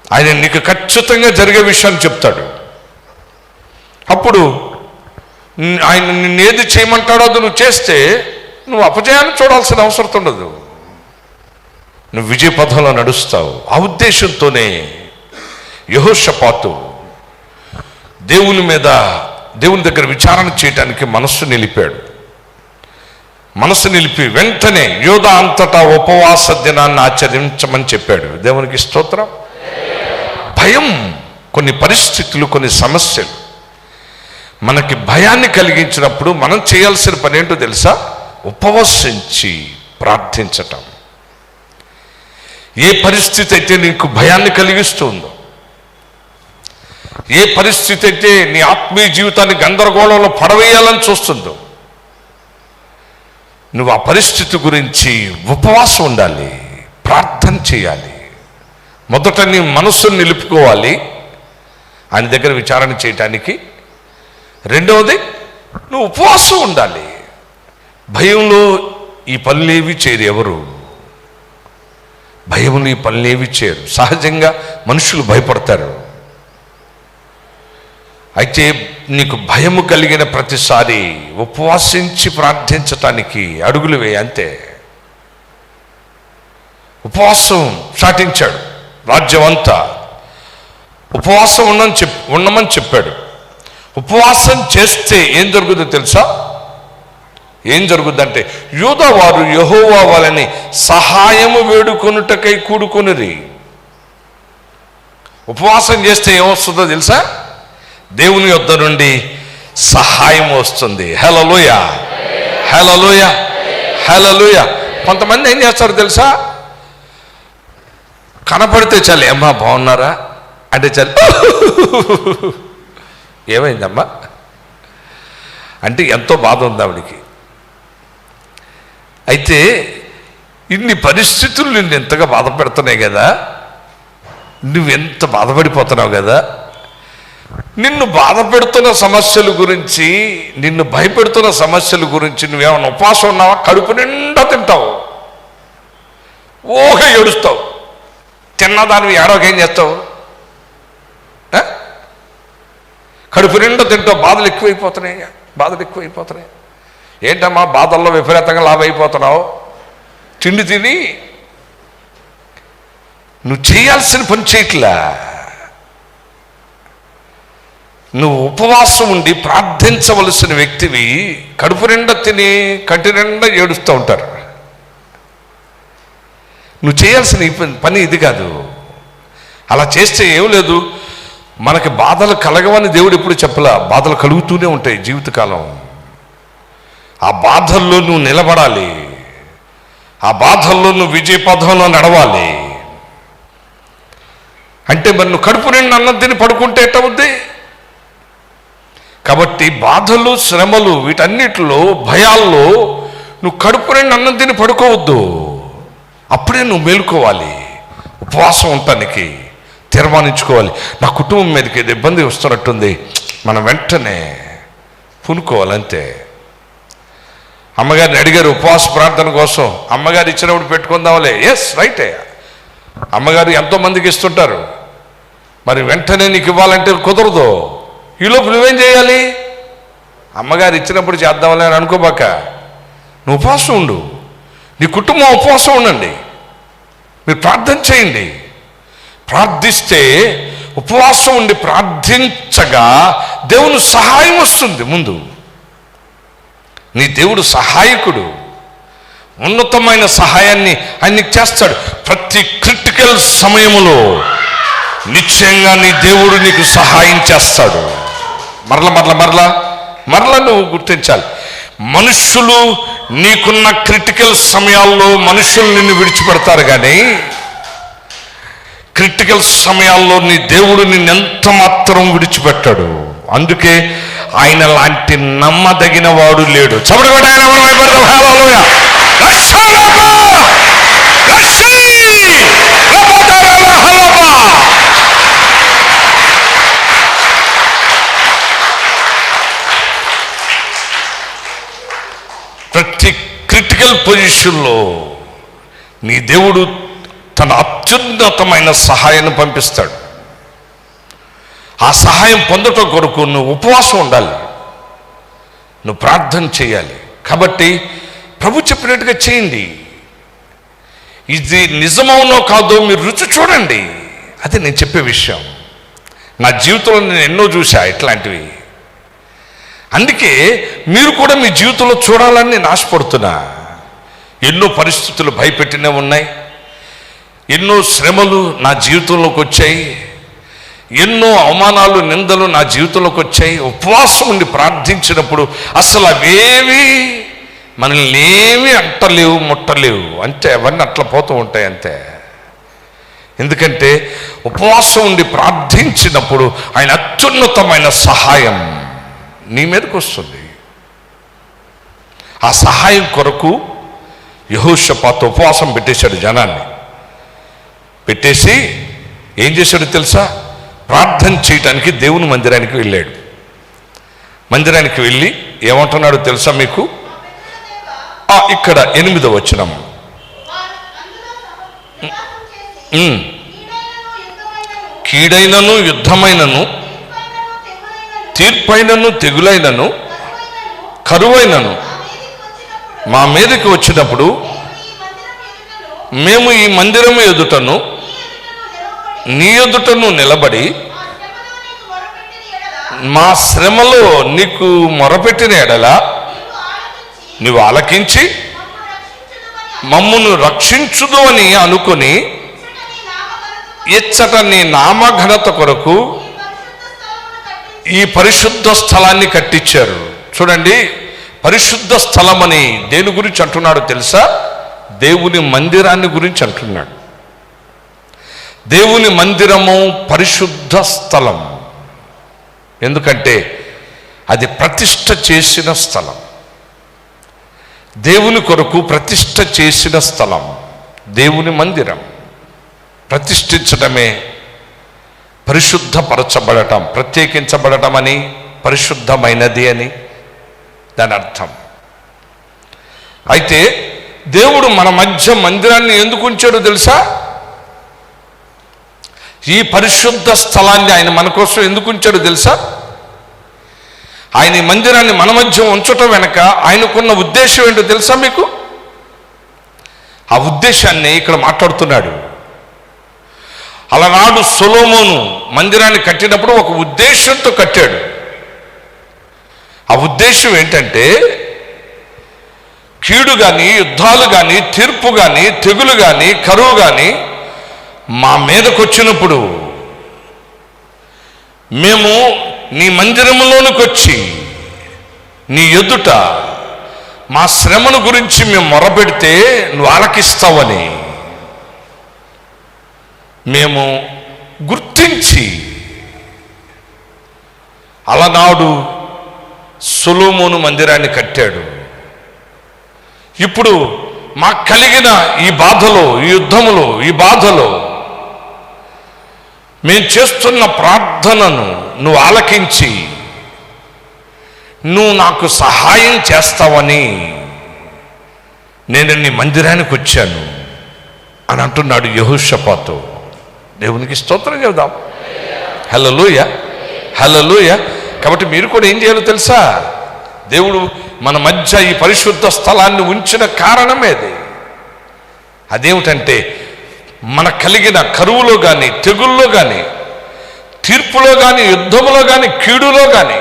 ఆయన నీకు ఖచ్చితంగా జరిగే విషయాన్ని చెప్తాడు. అప్పుడు ఆయన నిన్నేది చేయమంటాడో అది నువ్వు చేస్తే నువ్వు అపజయాన్ని చూడాల్సిన అవసరం ఉండదు. నువ్వు విజయ పథంలో నడుస్తావు. ఆ ఉద్దేశంతోనే యెహోషాపాతు దేవుని దగ్గర విచారణ చేయడానికి మనస్సు నిలిపాడు. మనసు నిలిపి వెంటనే యోధా అంతటా ఉపవాస దినాన్ని ఆచరించమని చెప్పాడు. దేవునికి స్తోత్రం. భయం, కొన్ని పరిస్థితులు, కొన్ని సమస్యలు మనకి భయాన్ని కలిగించినప్పుడు మనం చేయాల్సిన పని ఏంటో తెలుసా? ఉపవసించి ప్రార్థించటం. ఏ పరిస్థితి అయితే నీకు భయాన్ని కలిగిస్తుందో, ఏ పరిస్థితి అయితే నీ ఆత్మీయ జీవితాన్ని గందరగోళంలో పడవేయాలని చూస్తుందో, నువ్వు ఆ పరిస్థితి గురించి ఉపవాసం ఉండాలి, ప్రార్థన చేయాలి. మొదట నీ మనస్సును నిలుపుకోవాలి ఆయన దగ్గర విచారణ చేయటానికి. రెండవది, నువ్వు ఉపవాసం ఉండాలి. భయంలో ఈ పనులేవి చేయరు ఎవరు. భయంలో ఈ పనులేవి చేయరు. సహజంగా మనుషులు భయపడతారు. అయితే నీకు భయము కలిగిన ప్రతిసారి ఉపవాసించి ప్రార్థించటానికి అడుగులు వేయి, అంతే. ఉపవాసం చాటించాడు. రాజ్యం అంతా ఉపవాసం ఉండమని చెప్పాడు. ఉపవాసం చేస్తే ఏం జరుగుతుందో తెలుసా? ఏం జరుగుద్దంటే యూదా వారు యెహోవా వలని సహాయము వేడుకొనుటకై కూడుకొనిరి. ఉపవాసం చేస్తే ఏమొస్తుందో తెలుసా? దేవుని యొద్ద నుండి సహాయం వస్తుంది. హల్లెలూయా, హల్లెలూయా, హల్లెలూయా. కొంతమంది ఏం చేస్తారు తెలుసా? కనపడితే చాలు, ఏమ్మా బాగున్నారా అంటే చాలు, ఏమైందమ్మా అంటే ఎంతో బాధ ఉంది ఆవిడికి. అయితే ఇన్ని పరిస్థితులు నిన్ను ఎంతగా బాధ పెడుతున్నాయి కదా, నువ్వెంత బాధపడిపోతున్నావు కదా. నిన్ను బాధ పెడుతున్న సమస్యల గురించి, నిన్ను భయపెడుతున్న సమస్యల గురించి నువ్వేమన్నా ఉపవాసం ఉన్నావా? కడుపు నిండా తింటావు, ఓహే ఏడుస్తావు. తిన్నదానివి ఏడవకేం చేస్తావు? కడుపు నిండా తింటావు. బాధలు ఎక్కువైపోతున్నాయి. ఏంటమ్మా బాధల్లో విపరీతంగా లాభైపోతున్నావు? తిండి తిని నువ్వు చేయాల్సిన పని చేయట్లా. నువ్వు ఉపవాసం ఉండి ప్రార్థించవలసిన వ్యక్తివి కడుపు నిండా తిని కంటి నిండా ఏడుస్తూ ఉంటారు. నువ్వు చేయాల్సిన పని ఇది కాదు. అలా చేస్తే ఏం లేదు. మనకి బాధలు కలగవని దేవుడు ఎప్పుడు చెప్పలా. బాధలు కలుగుతూనే ఉంటాయి జీవితకాలం. ఆ బాధల్లో నువ్వు నిలబడాలి. ఆ బాధల్లో నువ్వు విజయ పథంలో నడవాలి. అంటే మరి నువ్వు కడుపు నిండా అన్నం తిని పడుకుంటే ఎట్టవుద్ది? కాబట్టి బాధలు, శ్రమలు, వీటన్నిటిలో, భయాల్లో నువ్వు కడుపు నిండా అన్నం తిని పడుకోవద్దు. అప్పుడే నువ్వు మేలుకోవాలి. ఉపవాసం ఉండటానికి తీర్మానించుకోవాలి. నా కుటుంబం మీదకి ఏదో ఇబ్బంది వస్తున్నట్టుంది, మనం వెంటనే పూనుకోవాలంతే. అమ్మగారిని అడిగారు ఉపవాస ప్రార్థన కోసం. అమ్మగారు ఇచ్చినప్పుడు పెట్టుకుందాంలే. ఎస్, రైటే. అమ్మగారు ఎంతోమందికి ఇస్తుంటారు. మరి వెంటనే నీకు ఇవ్వాలంటే కుదరదు. ఈలోపు నువ్వేం చేయాలి? అమ్మగారు ఇచ్చినప్పుడు చేద్దాంలే అని అనుకోబాక, నువ్వు ఉపవాసం ఉండు. నీ కుటుంబం ఉపవాసం ఉండండి. మీరు ప్రార్థన చేయండి. ప్రార్థిస్తే, ఉపవాసం ఉండి ప్రార్థించగా దేవుని సహాయం వస్తుంది. ముందు నీ దేవుడు సహాయకుడు. ఉన్నతమైన సహాయాన్ని ఆయన నీకు చేస్తాడు. ప్రతి క్రిటికల్ సమయంలో నిశ్చయంగా నీ దేవుడు నీకు సహాయం చేస్తాడు. మరలా నువ్వు గుర్తించాలి. మనుషులు నీకున్న క్రిటికల్ సమయాల్లో మనుషులు నిన్ను విడిచిపెడతారు, కానీ క్రిటికల్ సమయాల్లో నీ దేవుడు నిన్నెంత మాత్రం విడిచిపెట్టాడు. అందుకే ఆయన లాంటి నమ్మదగిన వాడు లేడు. చబడబడి ఆయన ప్రతి క్రిటికల్ పొజిషన్లో నీ దేవుడు తన అత్యున్నతమైన సహాయాన్ని పంపిస్తాడు. ఆ సహాయం పొందటం కొరకు నువ్వు ఉపవాసం ఉండాలి, నువ్వు ప్రార్థన చేయాలి. కాబట్టి ప్రభు చెప్పినట్టుగా చేయండి. ఇది నిజమవునో కాదో మీరు రుచి చూడండి. అది నేను చెప్పే విషయం. నా జీవితంలో నేను ఎన్నో చూసా ఇట్లాంటివి. అందుకే మీరు కూడా మీ జీవితంలో చూడాలని నేను ఆశపడుతున్నా. ఎన్నో పరిస్థితులు భయపెట్టినే ఉన్నాయి, ఎన్నో శ్రమలు నా జీవితంలోకి వచ్చాయి, ఎన్నో అవమానాలు నిందలు నా జీవితంలోకి వచ్చాయి. ఉపవాసం ఉండి ప్రార్థించినప్పుడు అసలు అవేవి మనల్ని ఏమీ అంటలేవు, ముట్టలేవు. అంతే, అవన్నీ అట్లా పోతూ ఉంటాయి అంతే. ఎందుకంటే ఉపవాసం ఉండి ప్రార్థించినప్పుడు ఆయన అత్యున్నతమైన సహాయం నీ మీదకి వస్తుంది. ఆ సహాయం కొరకు యెహోషాపాతు ఉపవాసం పెట్టేశాడు. జనాన్ని పెట్టేసి ఏం చేశాడు తెలుసా? ప్రార్థన చేయటానికి దేవుని మందిరానికి వెళ్ళాడు. మందిరానికి వెళ్ళి ఏమంటున్నాడు తెలుసా మీకు? ఇక్కడ 8వ వచనం, కీడైనను యుద్ధమైనను తీర్పైనను తెగులైనను కరువైనను మా మీదకి వచ్చినప్పుడు మేము ఈ మందిరము ఎదుటను నీ ఎదుటను నిలబడి మా శ్రమలో నీకు మొరపెట్టిన ఎడల నీవు ఆలకించి మమ్మును రక్షించుదు అని అనుకుని ఇచ్చట నీ నామఘనత కొరకు ఈ పరిశుద్ధ స్థలాన్ని కట్టించారు. చూడండి, పరిశుద్ధ స్థలం అని దేని గురించి అంటున్నాడు తెలుసా? దేవుని మందిరాన్ని గురించి అంటున్నాడు. దేవుని మందిరము పరిశుద్ధ స్థలం. ఎందుకంటే అది ప్రతిష్ఠ చేసిన స్థలం, దేవుని కొరకు ప్రతిష్ఠ చేసిన స్థలం. దేవుని మందిరం ప్రతిష్ఠించడమే పరిశుద్ధపరచబడటం, ప్రత్యేకించబడటం అని, పరిశుద్ధమైనది అని దాని అర్థం. అయితే దేవుడు మన మధ్య మందిరాన్ని ఎందుకు ఉంచాడో తెలుసా? ఈ పరిశుద్ధ స్థలాన్ని ఆయన మన కోసం ఎందుకు ఉంచాడో తెలుసా? ఆయన ఈ మందిరాన్ని మన మధ్య ఉంచటం వెనక ఆయనకున్న ఉద్దేశం ఏంటో తెలుసా మీకు? ఆ ఉద్దేశాన్ని ఇక్కడ మాట్లాడుతున్నాడు. అలనాడు సొలొమోను మందిరాన్ని కట్టినప్పుడు ఒక ఉద్దేశంతో కట్టాడు. ఆ ఉద్దేశం ఏంటంటే కీడు కానీ, యుద్ధాలు కానీ, తీర్పు కానీ, తెగులు కానీ, కరువు కానీ మా మీదకు వచ్చినప్పుడు మేము నీ మందిరంలోనికి వచ్చి నీ ఎదుట మా శ్రమను గురించి మేము మొరపెడితే నువ్వు ఆలకిస్తావని మేము గుర్తించి అలనాడు సొలొమోను మందిరాన్ని కట్టాడు. ఇప్పుడు మాకు కలిగిన ఈ బాధలో, ఈ యుద్ధములో, ఈ బాధలో మేము చేస్తున్న ప్రార్థనను నువ్వు ఆలకించి నువ్వు నాకు సహాయం చేస్తావని నేను నీ మందిరానికి వచ్చాను అని అంటున్నాడు యెహోషాపాతు. దేవునికి స్తోత్రం చెబుదాం. హల్లెలూయా, హల్లెలూయా. కాబట్టి మీరు కూడా ఏం చేయాలో తెలుసా? దేవుడు మన మధ్య ఈ పరిశుద్ధ స్థలాన్ని ఉంచిన కారణమేది. అదేమిటంటే మన కలిగిన కరువులో కానీ, తెగుల్లో కానీ, తీర్పులో కానీ, యుద్ధంలో కానీ, కీడులో కానీ,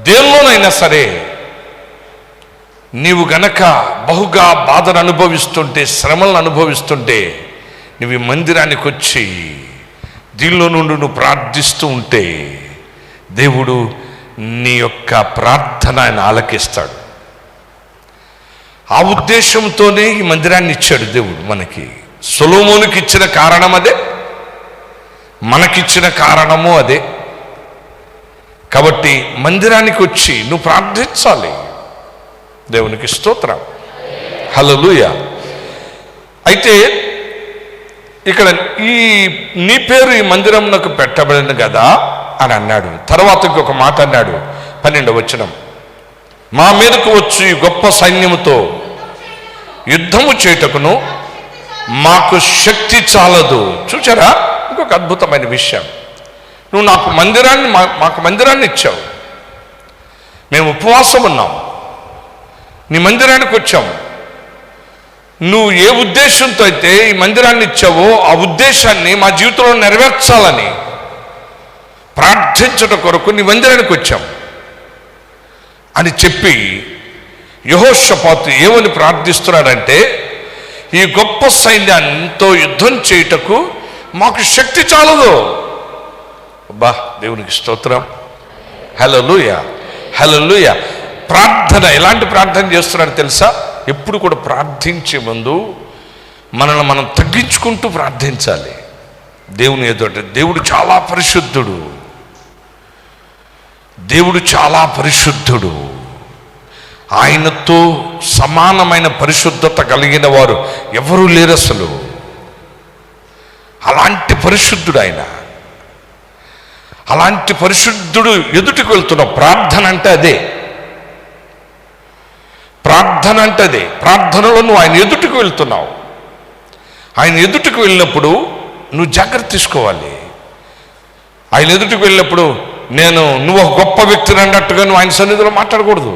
దేనిలోనైనా సరే నీవు గనక బహుగా బాధను అనుభవిస్తుంటే, శ్రమలను అనుభవిస్తుంటే, నువ్వు ఈ మందిరానికి వచ్చి దీనిలో నుండి నువ్వు ప్రార్థిస్తూ ఉంటే దేవుడు నీ యొక్క ప్రార్థన ఆయన ఆలకిస్తాడు. ఆ ఉద్దేశంతోనే ఈ మందిరాన్ని ఇచ్చాడు దేవుడు మనకి. సొలొమోనుకి ఇచ్చిన కారణం అదే, మనకిచ్చిన కారణము అదే. కాబట్టి మందిరానికి వచ్చి నువ్వు ప్రార్థించాలి. దేవునికి స్తోత్రం, హల్లెలూయా. అయితే ఇక్కడ ఈ నీ పేరు ఈ మందిరమునకు పెట్టబడింది కదా అని అన్నాడు. తర్వాత ఇంకొక మాట అన్నాడు, 12వ వచనం, మా మీదకు వచ్చి గొప్ప సైన్యముతో యుద్ధము చేయుటకును మాకు శక్తి చాలదు. చూచారా, ఇంకొక అద్భుతమైన విషయం. నువ్వు మాకు మందిరాన్ని ఇచ్చావు, మేము ఉపవాసం ఉన్నాం, నీ మందిరానికి వచ్చాము. నువ్వు ఏ ఉద్దేశంతో అయితే ఈ మందిరాన్ని ఇచ్చావో ఆ ఉద్దేశాన్ని మా జీవితంలో నెరవేర్చాలని ప్రార్థించడం కొరకు నీ మందిరానికి వచ్చాం అని చెప్పి యెహోషాపాతు ఏమని ప్రార్థిస్తున్నాడంటే, ఈ గొప్ప సైన్యంతో యుద్ధం చేయుటకు మాకు శక్తి చాలదు. అబ్బా, దేవునికి స్తోత్రం, హల్లెలూయా, హల్లెలూయా. ప్రార్థన, ఎలాంటి ప్రార్థన చేస్తున్నాడు తెలుసా? ఎప్పుడు కూడా ప్రార్థించే ముందు మనల్ని మనం తగ్గించుకుంటూ ప్రార్థించాలి. దేవుని ఎదుట దేవుడు చాలా పరిశుద్ధుడు, దేవుడు చాలా పరిశుద్ధుడు. ఆయనతో సమానమైన పరిశుద్ధత కలిగిన వారు ఎవరూ లేరు అసలు. అలాంటి పరిశుద్ధుడు ఆయన. అలాంటి పరిశుద్ధుడు ఎదుటికి వెళ్తున్న ప్రార్థన అంటే అదే. ప్రార్థన అంటే అదే. ప్రార్థనలో నువ్వు ఆయన ఎదుటికి వెళ్తున్నావు. ఆయన ఎదుటికి వెళ్ళినప్పుడు నువ్వు జాగ్రత్త తీసుకోవాలి. ఆయన ఎదుటికి వెళ్ళినప్పుడు నువ్వు ఒక గొప్ప వ్యక్తిని అన్నట్టుగా నువ్వు ఆయన సన్నిధిలో మాట్లాడకూడదు.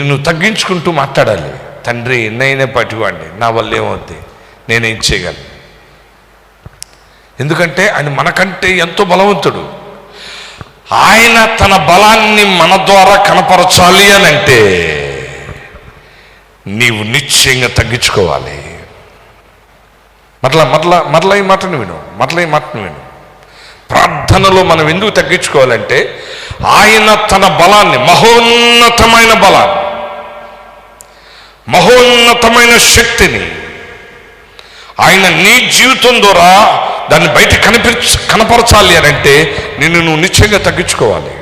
నువ్వు తగ్గించుకుంటూ మాట్లాడాలి. తండ్రి, నేనే పట్టివాడిని, నా వల్ల ఏమవుద్ది, నేనేం చేయగలను. ఎందుకంటే ఆయన మనకంటే ఎంతో బలవంతుడు. ఆయన తన బలాన్ని మన ద్వారా కనపరచాలి అని అంటే నీవు నిశ్చయంగా తగ్గించుకోవాలి. మరలా ఈ మాటను విను. ప్రార్థనలో మనం ఎందుకు తగ్గించుకోవాలంటే, ఆయన తన బలాన్ని, మహోన్నతమైన శక్తిని ఆయన నీ జీవితం ద్వారా దాన్ని బయట కనపరచాలి అని అంటే నువ్వు నిశ్చయంగా తగ్గించుకోవాలి.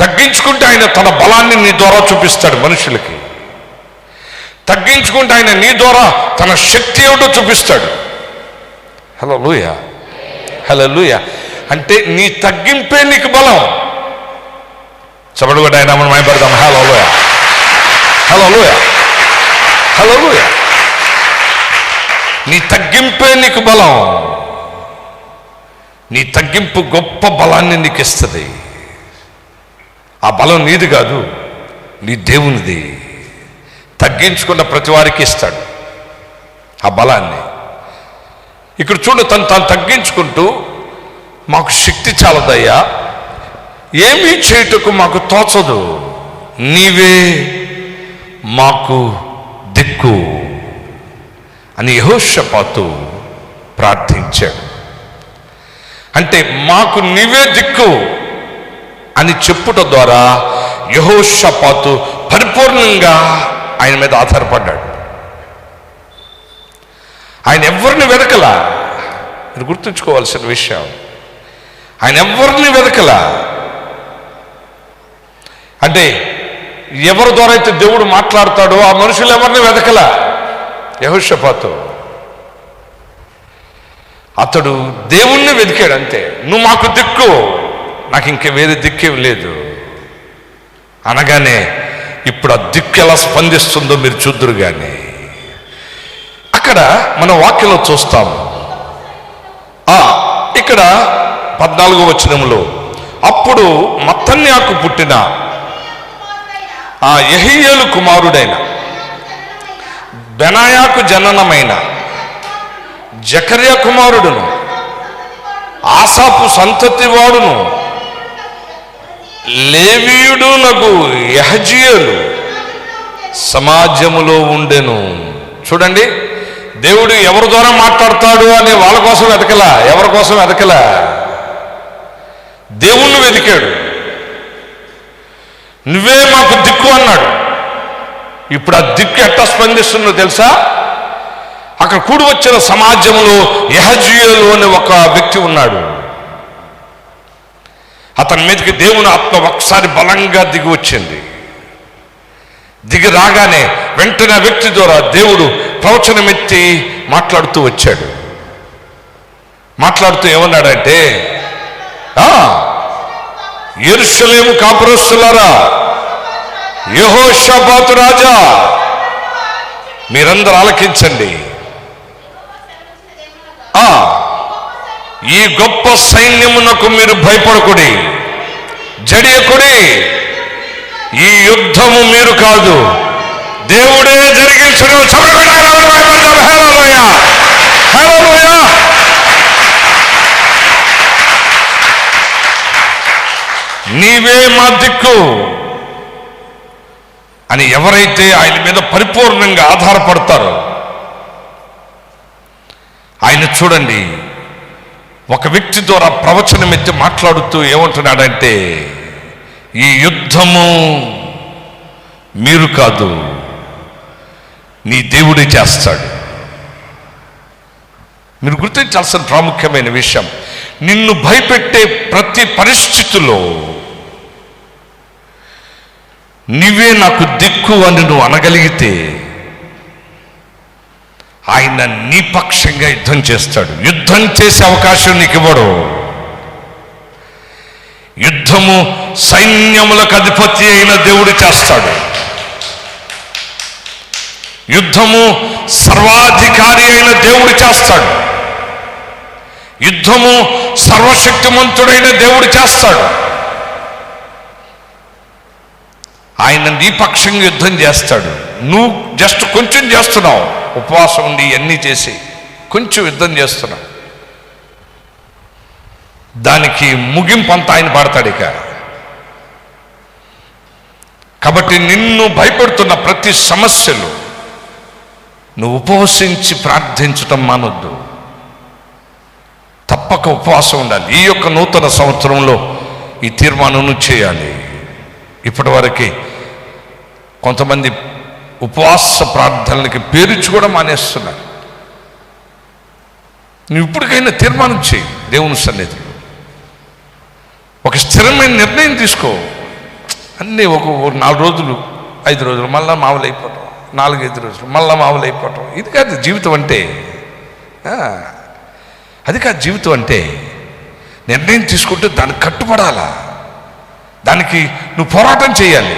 తగ్గించుకుంటే ఆయన తన బలాన్ని నీ ద్వారా చూపిస్తాడు మనుషులకి. తగ్గించుకుంటే ఆయన నీ ద్వారా తన శక్తి ఏమిటో చూపిస్తాడు. హల్లెలూయా, హల్లెలూయా. అంటే నీ తగ్గింపే నీకు బలం. చబడు కూడా ఆయన మనం భయపడతాం. హల్లెలూయా, హల్లెలూయా, హల్లెలూయా. నీ తగ్గింపే నీకు బలం. నీ తగ్గింపు గొప్ప బలాన్ని నీకు ఇస్తుంది. ఆ బలం నీది కాదు, నీ దేవునిది. తగ్గించుకున్న ప్రతి వారికి ఇస్తాడు ఆ బలాన్ని. ఇక్కడ చూడు, తను తగ్గించుకుంటూ మాకు శక్తి చాలదయ్యా, ఏమీ చేయుటకు మాకు తోచదు, నీవే మాకు దిక్కు అని యెహోషాపాతు ప్రార్థించాడు. అంటే మాకు నీవే దిక్కు అని చెప్పుట ద్వారా యెహోషాపాతు పరిపూర్ణంగా ఆయన మీద ఆధారపడ్డాడు. ఆయన ఎవరిని వెతకలా. మీరు గుర్తుంచుకోవాల్సిన విషయం, ఆయన ఎవరిని వెతకలా. అంటే ఎవరి ద్వారా అయితే దేవుడు మాట్లాడతాడో ఆ మనుషులు ఎవరిని వెతకలా. యెహోషాపాతు అతడు దేవుణ్ణి వెతికాడు అంతే. నువ్వు మాకు దిక్కు, నాకు ఇంక వేరే దిక్కేం లేదు అనగానే ఇప్పుడు ఆ దిక్కు ఎలా స్పందిస్తుందో మీరు చూద్దురు. కానీ అక్కడ మన వాక్యంలో చూస్తాము. ఇక్కడ 14వ వచనంలో, అప్పుడు మత్తన్యాకు పుట్టిన ఆ యెహీయేలు కుమారుడైన బెనాయాకు జననమైన జకర్యా కుమారుడును ఆసాపు సంతతి వాడును లేవీయుడునగు యహజీయేలు సమాజములో ఉండెను. చూడండి, దేవుడు ఎవరి ద్వారా మాట్లాడతాడు అని వాళ్ళ కోసం వెతకలా, ఎవరి కోసం వెతకలా, దేవుణ్ణి వెతికాడు. నువ్వే మాకు దిక్కు అన్నాడు. ఇప్పుడు ఆ దిక్కు ఎట్లా స్పందిస్తుందో తెలుసా? అక్కడ కూడి వచ్చిన సమాజంలో యెహజీయేలు అనే ఒక వ్యక్తి ఉన్నాడు. అతని మీదకి దేవుని ఆత్మ ఒకసారి బలంగా దిగి వచ్చింది. దిగి రాగానే వెంటనే వ్యక్తి ద్వారా దేవుడు ప్రవచనం ఎత్తి మాట్లాడుతూ వచ్చాడు. మాట్లాడుతూ ఏమన్నాడంటే, యెరూషలేము కాపురస్తులారా, యెహోషాపాతు రాజా, మీరందరూ ఆలకించండి. ఈ గొప్ప సైన్యమునకు మీరు భయపడకుడి, జడియకుడి. ఈ యుద్ధము మీరు కాదు, దేవుడే జరిగించడం. నీవే మా దిక్కు అని ఎవరైతే ఆయన మీద పరిపూర్ణంగా ఆధారపడతారో, ఆయన చూడండి ఒక వ్యక్తి ద్వారా ప్రవచనం ఎత్తి మాట్లాడుతూ ఏమంటున్నాడంటే, ఈ యుద్ధము మీరు కాదు, నీ దేవుడే చేస్తాడు. మీరు గుర్తించాల్సిన ప్రాముఖ్యమైన విషయం, నిన్ను భయపెట్టే ప్రతి పరిస్థితిలో నీవే నాకు దిక్కు అని నువ్వు అనగలిగితే ఆయన నీ పక్షంగా యుద్ధం చేస్తాడు. యుద్ధం చేసే అవకాశం నీకు ఇవ్వడు. యుద్ధము సైన్యములకు అధిపతి అయిన దేవుడు చేస్తాడు. యుద్ధము సర్వాధికారి అయిన దేవుడు చేస్తాడు. యుద్ధము సర్వశక్తిమంతుడైన దేవుడు చేస్తాడు. ఆయన నీ పక్షంగా యుద్ధం చేస్తాడు. నువ్వు జస్ట్ కొంచెం చేస్తున్నావు, ఉపవాసం ఉండి ఇవన్నీ చేసి కొంచెం యుద్ధం చేస్తున్నావు. దానికి ముగింపు అంతా ఆయన పడతాడు. ఇక కాబట్టి నిన్ను భయపెడుతున్న ప్రతి సమస్యలు నువ్వు ఉపవసించి ప్రార్థించటం మానొద్దు. తప్పక ఉపవాసం ఉండాలి. ఈ యొక్క నూతన సంవత్సరంలో ఈ తీర్మానం చేయాలి. ఇప్పటి వరకే కొంతమంది ఉపవాస ప్రార్థనలకి పేరుచి కూడా మానేస్తున్నారు. నువ్వు ఇప్పటికైనా తీర్మానం చేయి. దేవుని సన్నిధిలో ఒక స్థిరమైన నిర్ణయం తీసుకో. అన్నీ ఒక 4 రోజులు 5 రోజులు మళ్ళా మామూలు అయిపోవటం, 4-5 రోజులు మళ్ళా మామూలు అయిపోవటం, ఇది కాదు జీవితం అంటే. అది కాదు జీవితం అంటే. నిర్ణయం తీసుకుంటే దానికి కట్టుబడాలా, దానికి నువ్వు పోరాటం చేయాలి.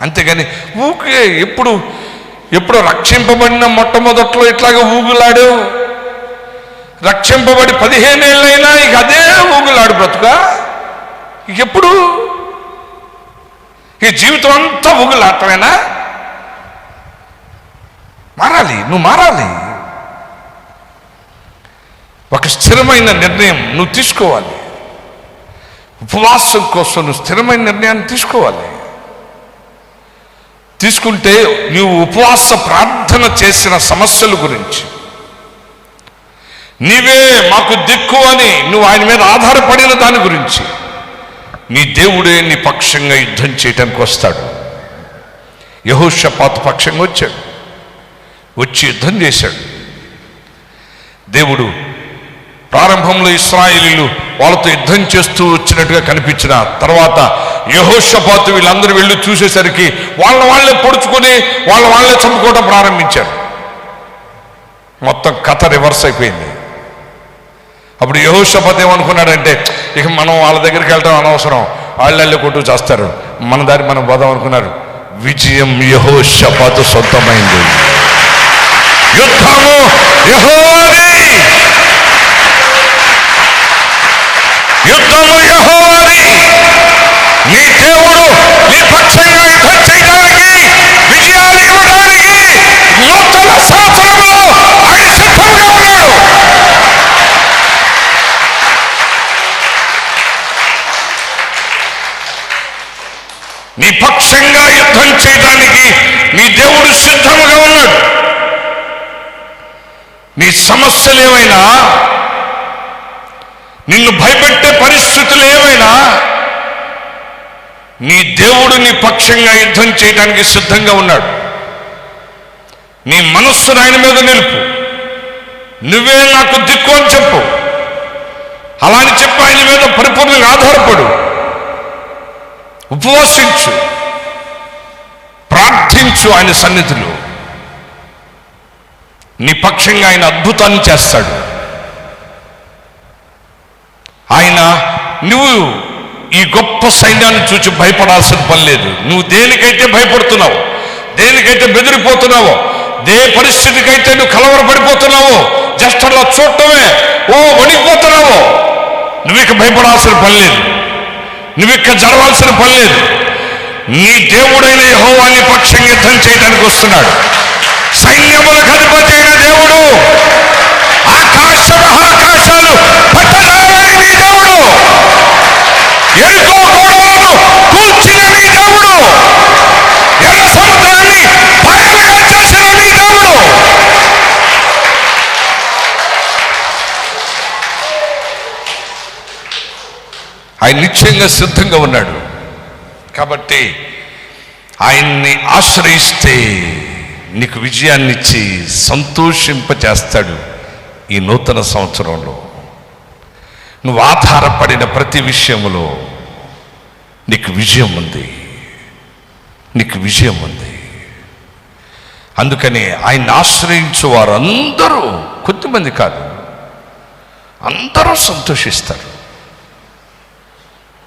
అంతేగాని ఊకే ఎప్పుడు రక్షింపబడిన మొట్టమొదట్లో ఇట్లాగా ఊగులాడు, రక్షింపబడి 15 ఏళ్ళైనా ఇక అదే ఊగులాడు బ్రతుకా. ఇక ఎప్పుడు ఈ జీవితం అంతా ఊగులాటమేనా? మారాలి, నువ్వు మారాలి. ఒక స్థిరమైన నిర్ణయం నువ్వు తీసుకోవాలి. ఉపవాసం కోసం నువ్వు స్థిరమైన నిర్ణయాన్ని తీసుకోవాలి. తీసుకుంటే నువ్వు ఉపవాస ప్రార్థన చేసిన సమస్యల గురించి, నీవే మాకు దిక్కు అని నువ్వు ఆయన మీద ఆధారపడిన దాని గురించి, నీ దేవుడే నీ పక్షంగా యుద్ధం చేయటానికి వస్తాడు. యెహోషాపాతు పక్షంగా వచ్చాడు, వచ్చి యుద్ధం చేశాడు. దేవుడు ప్రారంభంలో ఇశ్రాయేలీయులు వాళ్ళతో యుద్ధం చేస్తూ వచ్చినట్టుగా కనిపించిన తర్వాత యెహోషాపాతు వీళ్ళందరూ వెళ్ళి చూసేసరికి వాళ్ళే పొడుచుకొని వాళ్ళే చంపుకోవడం ప్రారంభించారు. మొత్తం కథ రివర్స్ అయిపోయింది. అప్పుడు యెహోషాపాతు ఏమనుకున్నాడంటే, ఇక మనం వాళ్ళ దగ్గరికి వెళ్ళటం అనవసరం, వాళ్ళే కొట్టు చేస్తారు, మన దారి మనం పోదాం అనుకున్నారు. విజయం యెహోషాపాతు సొంతమైంది. యుద్ధము యెహోవాది, యుద్ధము యెహోవాది. నీ దేవుడు నీ పక్షంగా యుద్ధం చేయడానికి, విజయాలు ఇవ్వడానికి నూతన సంవత్సరంలో ఆయన సిద్ధంగా ఉన్నాడు. నీ పక్షంగా యుద్ధం చేయడానికి నీ దేవుడు సిద్ధంగా ఉన్నాడు. నీ సమస్యలు ఏమైనా, నిన్ను భయపెట్టే పరిస్థితులు ఏమైనా నీ దేవుడు నీ పక్షంగా యుద్ధం చేయడానికి సిద్ధంగా ఉన్నాడు. నీ మనస్సును ఆయన మీద నిలుపు. నువ్వే నాకు దిక్కు అని చెప్పు. అలా అని చెప్పి ఆయన మీద పరిపూర్ణంగా ఆధారపడు. ఉపవాసించు, ప్రార్థించు. ఆయన సన్నిధిలో నీ పక్షంగా ఆయన అద్భుతాన్ని చేస్తాడు. ఆయన నువ్వు ఈ గొప్ప సైన్యాన్ని చూసి భయపడాల్సిన పని లేదు. నువ్వు దేనికైతే భయపడుతున్నావో, దేనికైతే బెదిరిపోతున్నావో, పరిస్థితికైతే నువ్వు కలవరపడిపోతున్నావో, జస్ట్ అలా చూడటమే వణికిపోతున్నావో, నువ్వు ఇక భయపడాల్సిన పని లేదు. నువ్వు ఇక జరగాల్సిన పని లేదు. నీ దేవుడైన యెహోవా నీ పక్షంగా యుద్ధం చేయడానికి వస్తున్నాడు. సైన్యములకు అధిపతి అయిన దేవుడు, ఆకాశ మహాకాశాలు పట్టజాలని నీ దేవుడు, ఎరుకో గోడలను కూల్చిన నీ దేవుడు, ఎర్ర సముద్రాన్ని పాయలుగా చేసిన నీ దేవుడు. ఆయన నిశ్చయంగా సిద్ధంగా ఉన్నాడు. కాబట్టి ఆయన్ని ఆశ్రయిస్తే నీకు విజయాన్ని ఇచ్చి సంతోషింపచేస్తాడు. ఈ నూతన సంవత్సరంలో నువ్వు ఆధారపడిన ప్రతి విషయంలో నీకు విజయం ఉంది, నీకు విజయం ఉంది. అందుకని ఆయన్ని ఆశ్రయించు వారందరూ, కొద్దిమంది కాదు, అందరూ సంతోషిస్తారు.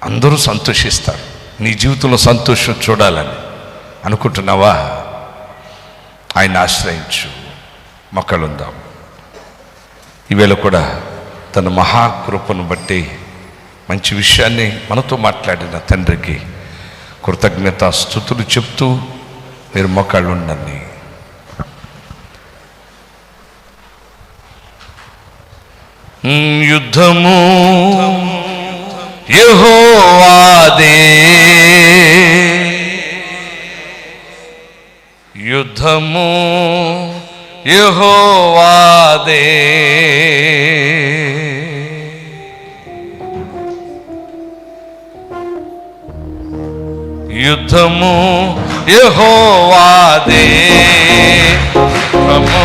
అందరూ సంతోషిస్తారు. నీ జీవితంలో సంతోషం చూడాలని అనుకుంటున్నావా? ఆయన ఆశ్రయించు. మొక్కలుందాం. ఈవేళ కూడా తన మహాకృపను బట్టి మంచి విషయాన్ని మనతో మాట్లాడిన తండ్రికి కృతజ్ఞతా స్తుతులు చెప్తూ మీరు మొక్కలు ఉండండి. యుద్ధము యెహోవాదే, యుద్ధము యెహోవాదే, యుద్ధము యెహోవాదే, యుద్ధము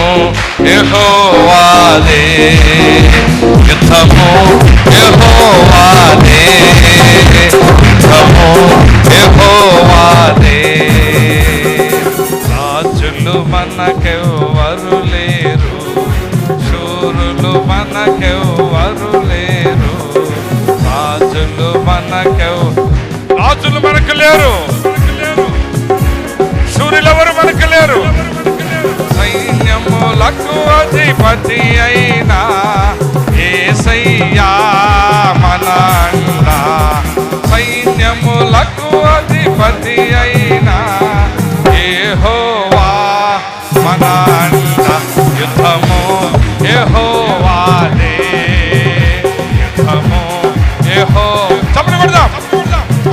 యెహోవాదే, యుద్ధము యెహోవాదే, యుద్ధము యెహోవాదే. రాజులు మనకెవ్వరు లేరు, శూరులు మనకెవ్వరు లేరు, రాజులు మనకు లేరు, శూరులెవరు మనకు లేరు. సైన్యములకు అధిపతి అయినా యేసయ్యా మన అండ, సైన్యములకు అధిపతి అయినా యెహోవా మన అండ. యుద్ధము యెహోవాదే, యుద్ధము చప్పట్లు కొడదాం.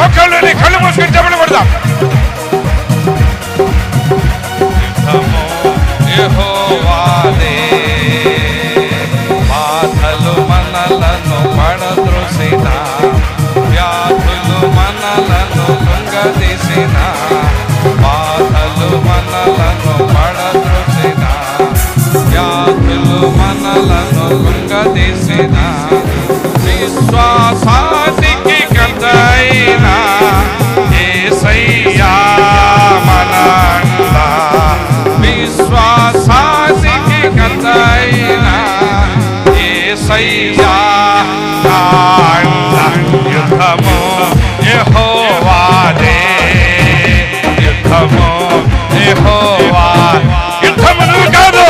ఒక్కళ్ళని కళ్ళు మూసుకొని చప్పట్లు కొడదాం. యుద్ధము యెహోవాదే, బాధలు మనలను పడద్రోసిన, వ్యాధులు మనలను కృంగదీసిన, బాధలు మనలను పడద్రోసిన, వ్యాధులు మనలను కృంగదీసిన, విశ్వాసానికి కర్తయైన యేసయ్యా మన అండ, విశ్వాసానికి కర్తయైన యేసయ్యా నా అండ. యుద్ధము యెహోవాదే, యుద్ధము యెహోవా. యుద్ధము నువ్వు కాదు,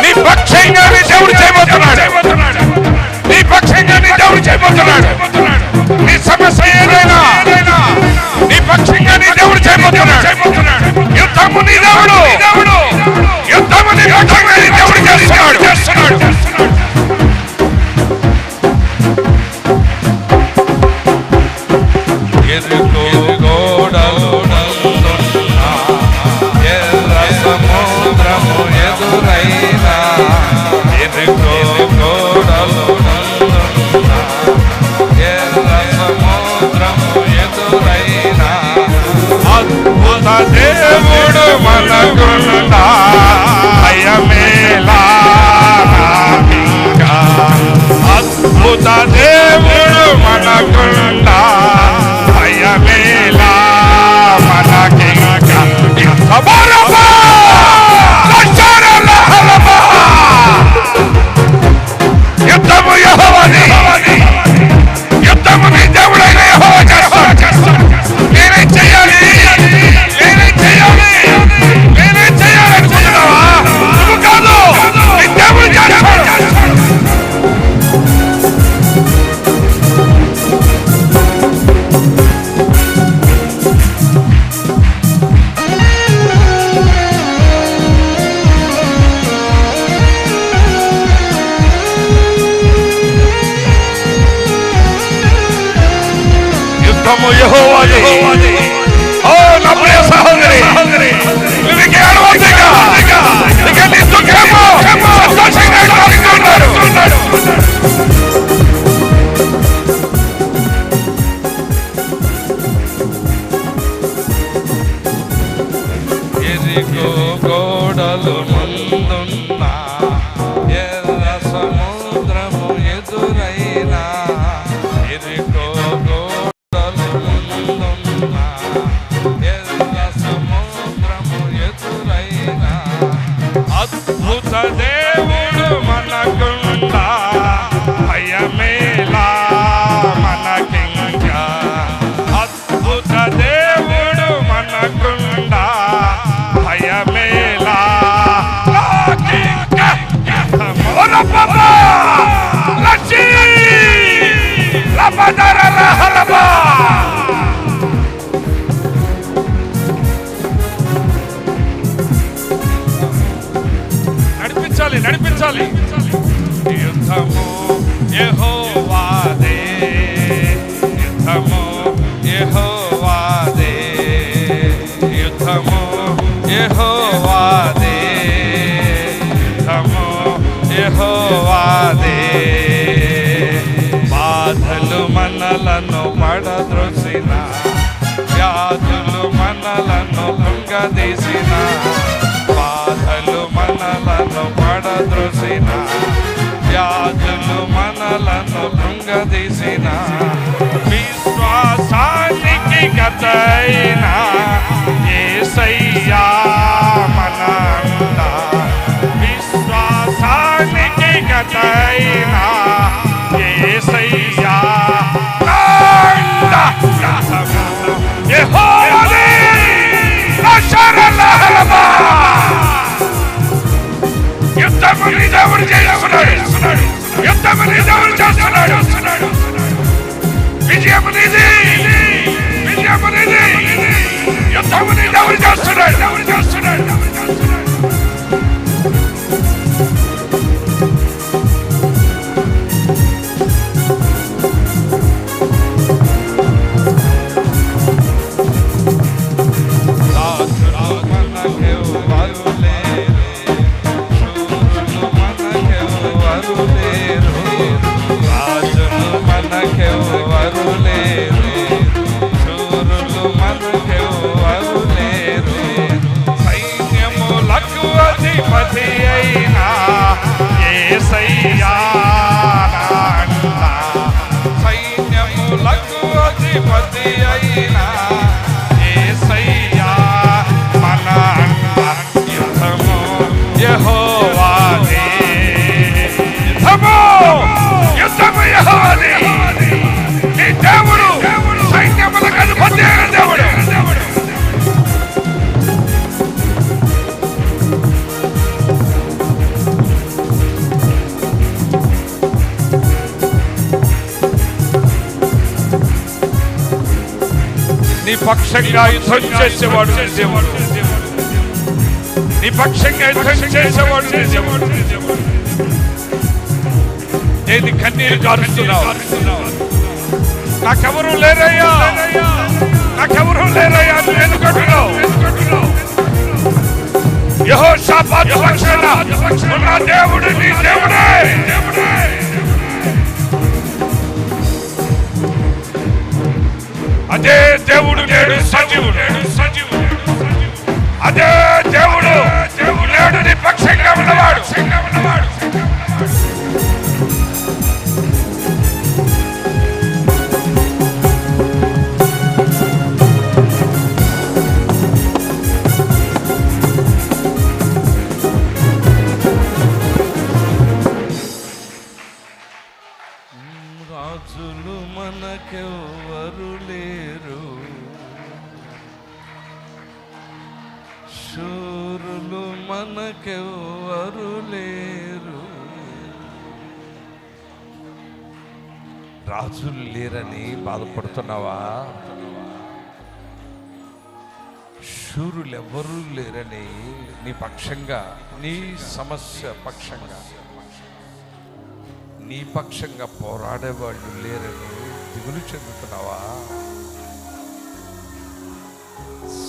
నీ పక్షంగా నీ దేవుడు చేయబోతున్నాడు. నీ పక్షంగా నీ దేవుడు చేయబోతున్నాడు. నీ సమస్య ఏదైనా నీ పక్షంగా నీ దేవుడు చేయబోతున్నాడు. యుద్ధము నీ దేవుడు, యుద్ధము నీ పక్షంగా నీ దేవుడు చేస్తున్నాడు. ఎరుకో గోడలు ఎర్ర సముద్రము ఎదురైనా, ఎరుకో గోడలు ఎర్ర సముద్రము ఎదురైనా, అద్భుత దేవుడు మనకుండా భయమేలా మనకింకా యుద్ధము యెహోవాది, యుద్ధము నీ దేవుడైన యెహోవా చేస్తాడు. నేనేం చెయ్యాలి, నేనేం చెయ్యాలి, నేనేం చెయ్యాలి అనుకుంటున్నావా? నువ్వు కాదు, నీ దేవుడు చేస్తాడు. యుద్ధము యెహోవాది. ఓ నా ప్రియ సహోదరి, నువ్వు ఇంకే అడవద్దిగా, ఇక నీ దుఃఖము సంతోషంగా మారుతున్నాడు. ఎరికో గోడలు ముందున్నా, ఎర్ర సముద్రము ఎదురైనా, ఎరికో గోడలు ముందున్నా, ఎర్ర సముద్రము ఎదురైనా, అద్భుత దేవుడు మనకుండా భయమేలా మనకింకా. అద్భుత దేవుడు మనకుండా భయమేలా నాకింకా. ఓరపపా లచ్చి లబదరల హలబా. నడిపించాలి, నడిపించాలి. యుద్ధము యెహోవాదే, యుద్ధము యెహోవాదే, యుద్ధము యెహోవాదే, యుద్ధము యెహోవాదే. బాధలు మనలను పడద్రోసిన, వ్యాధులు మనలను కృంగదీసిన, బాధలు మనలను పడద్రోసిన, వ్యాధులు మనలను కృంగదీసిన, విశ్వాసానికి గతైన యేసయ్యా మన అండ. విశ్వాసానికి గతైన యేసయ్యా అండ. యెహోవాది నషరలహలబా. యుద్ధము నీ దేవుడు చేస్తున్నాడు, యుద్ధము నీ దేవుడు చేస్తున్నాడు. విజయము నీది, విజయము నీది. యుద్ధము నీ దేవుడు చేస్తున్నాడు, దేవుడు చేస్తున్నాడు. నీ పక్షంగా యుద్ధం చేసేవాడు దేవుడు, నీ పక్షంగా యుద్ధం చేసేవాడు దేవుడు. నేను కన్నీరు కారుస్తున్నావు, నాకెవరూ లేరయ్యా, నాకెవరూ లేరయ్యా నువ్వు ఎందుకంటున్నావు? యెహోషాపాతు పక్షాన ఉన్న దేవుడు నీ దేవుడే. అదే దేవుడు నేడు సజీవుడు, అదే దేవుడు నేడు నీ పక్షంగా ఉన్నవాడు. రాజులు మనకెవ్వరు లేరు, శూరులు మనకెవ్వరు లేరు. రాజులు లేరని బాధపడుతున్నావా? శూరులు ఎవరూ లేరని నీ పక్షంగా, నీ సమస్య పక్షంగా, నీ పక్షంగా పోరాడేవాళ్ళు లేరని దిగులు చెందుతున్నావా?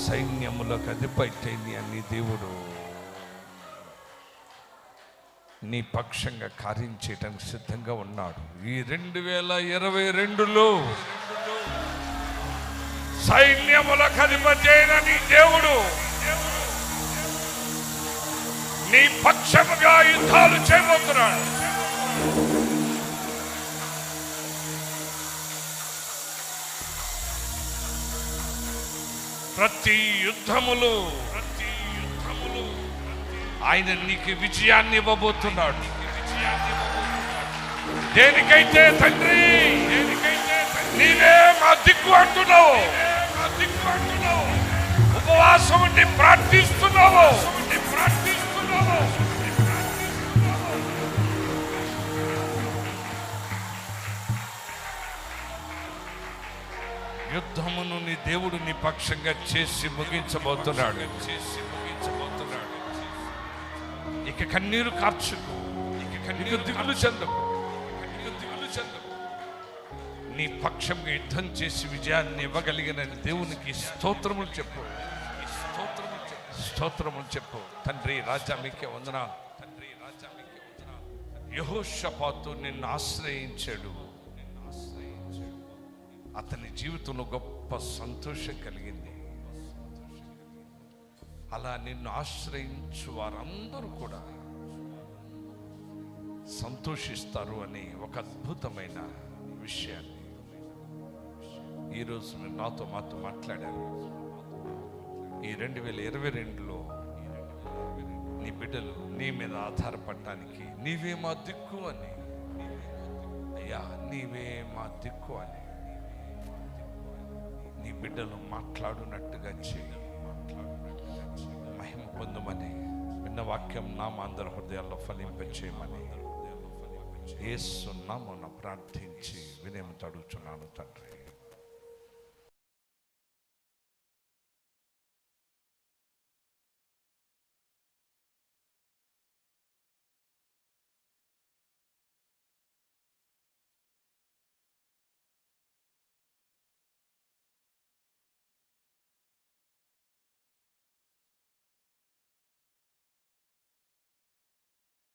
సైన్యములకు అధిపతి అని దేవుడు నీ పక్షంగా కార్యం చేయడానికి సిద్ధంగా ఉన్నాడు. ఈ 2022లో సైన్యములకు అధిపతి అయిన నీ దేవుడు నీ పక్షముగా యుద్ధాలు చేయబోతున్నాడు. ప్రతి యుద్ధములు ఆయన నీకు విజయాన్ని ఇవ్వబోతున్నాడు. దేనికైతే తండ్రి నీవే మా దిక్కు అంటున్నావు, ఉపవాసం ఉండి ప్రార్థిస్తున్నావు, యుద్ధమును నీ దేవుడు నీ పక్షంగా చేసి ముగించబోతున్నాడు. ఇక కన్నీరు కార్చుకు, ఇక దిగులు చెందకు. నీ పక్షంగా యుద్ధం చేసి విజయాన్ని ఇవ్వగలిగిన దేవునికి స్తోత్రములు చెప్పు, స్తోత్రములు చెప్పు. తండ్రి రాజా మీకే వందనాలు, తండ్రి రాజా మీకే వందనాలు. యెహోషాపాతు నిన్ను ఆశ్రయించాడు, అతని జీవితంలో గొప్ప సంతోషం కలిగింది. అలా నిన్ను ఆశ్రయించు వారందరూ కూడా సంతోషిస్తారు అని ఒక అద్భుతమైన విషయాన్ని ఈరోజు మీరు మాతో మాట్లాడారు. ఈ 2022లో నీ బిడ్డలు నీ మీద ఆధారపడటానికి నీవే మా దిక్కు అని, అయ్యా నీవే మా దిక్కు అని నీ బిడ్డలు మాట్లాడునట్టుగా చేయి, మహిమ పొందమని, విన్న వాక్యం నామందరి హృదయాల్లో ఫలింపచేయమని యేసు నామమున ప్రార్థించి వినయముతో అడుగుచున్నాను తండ్రి.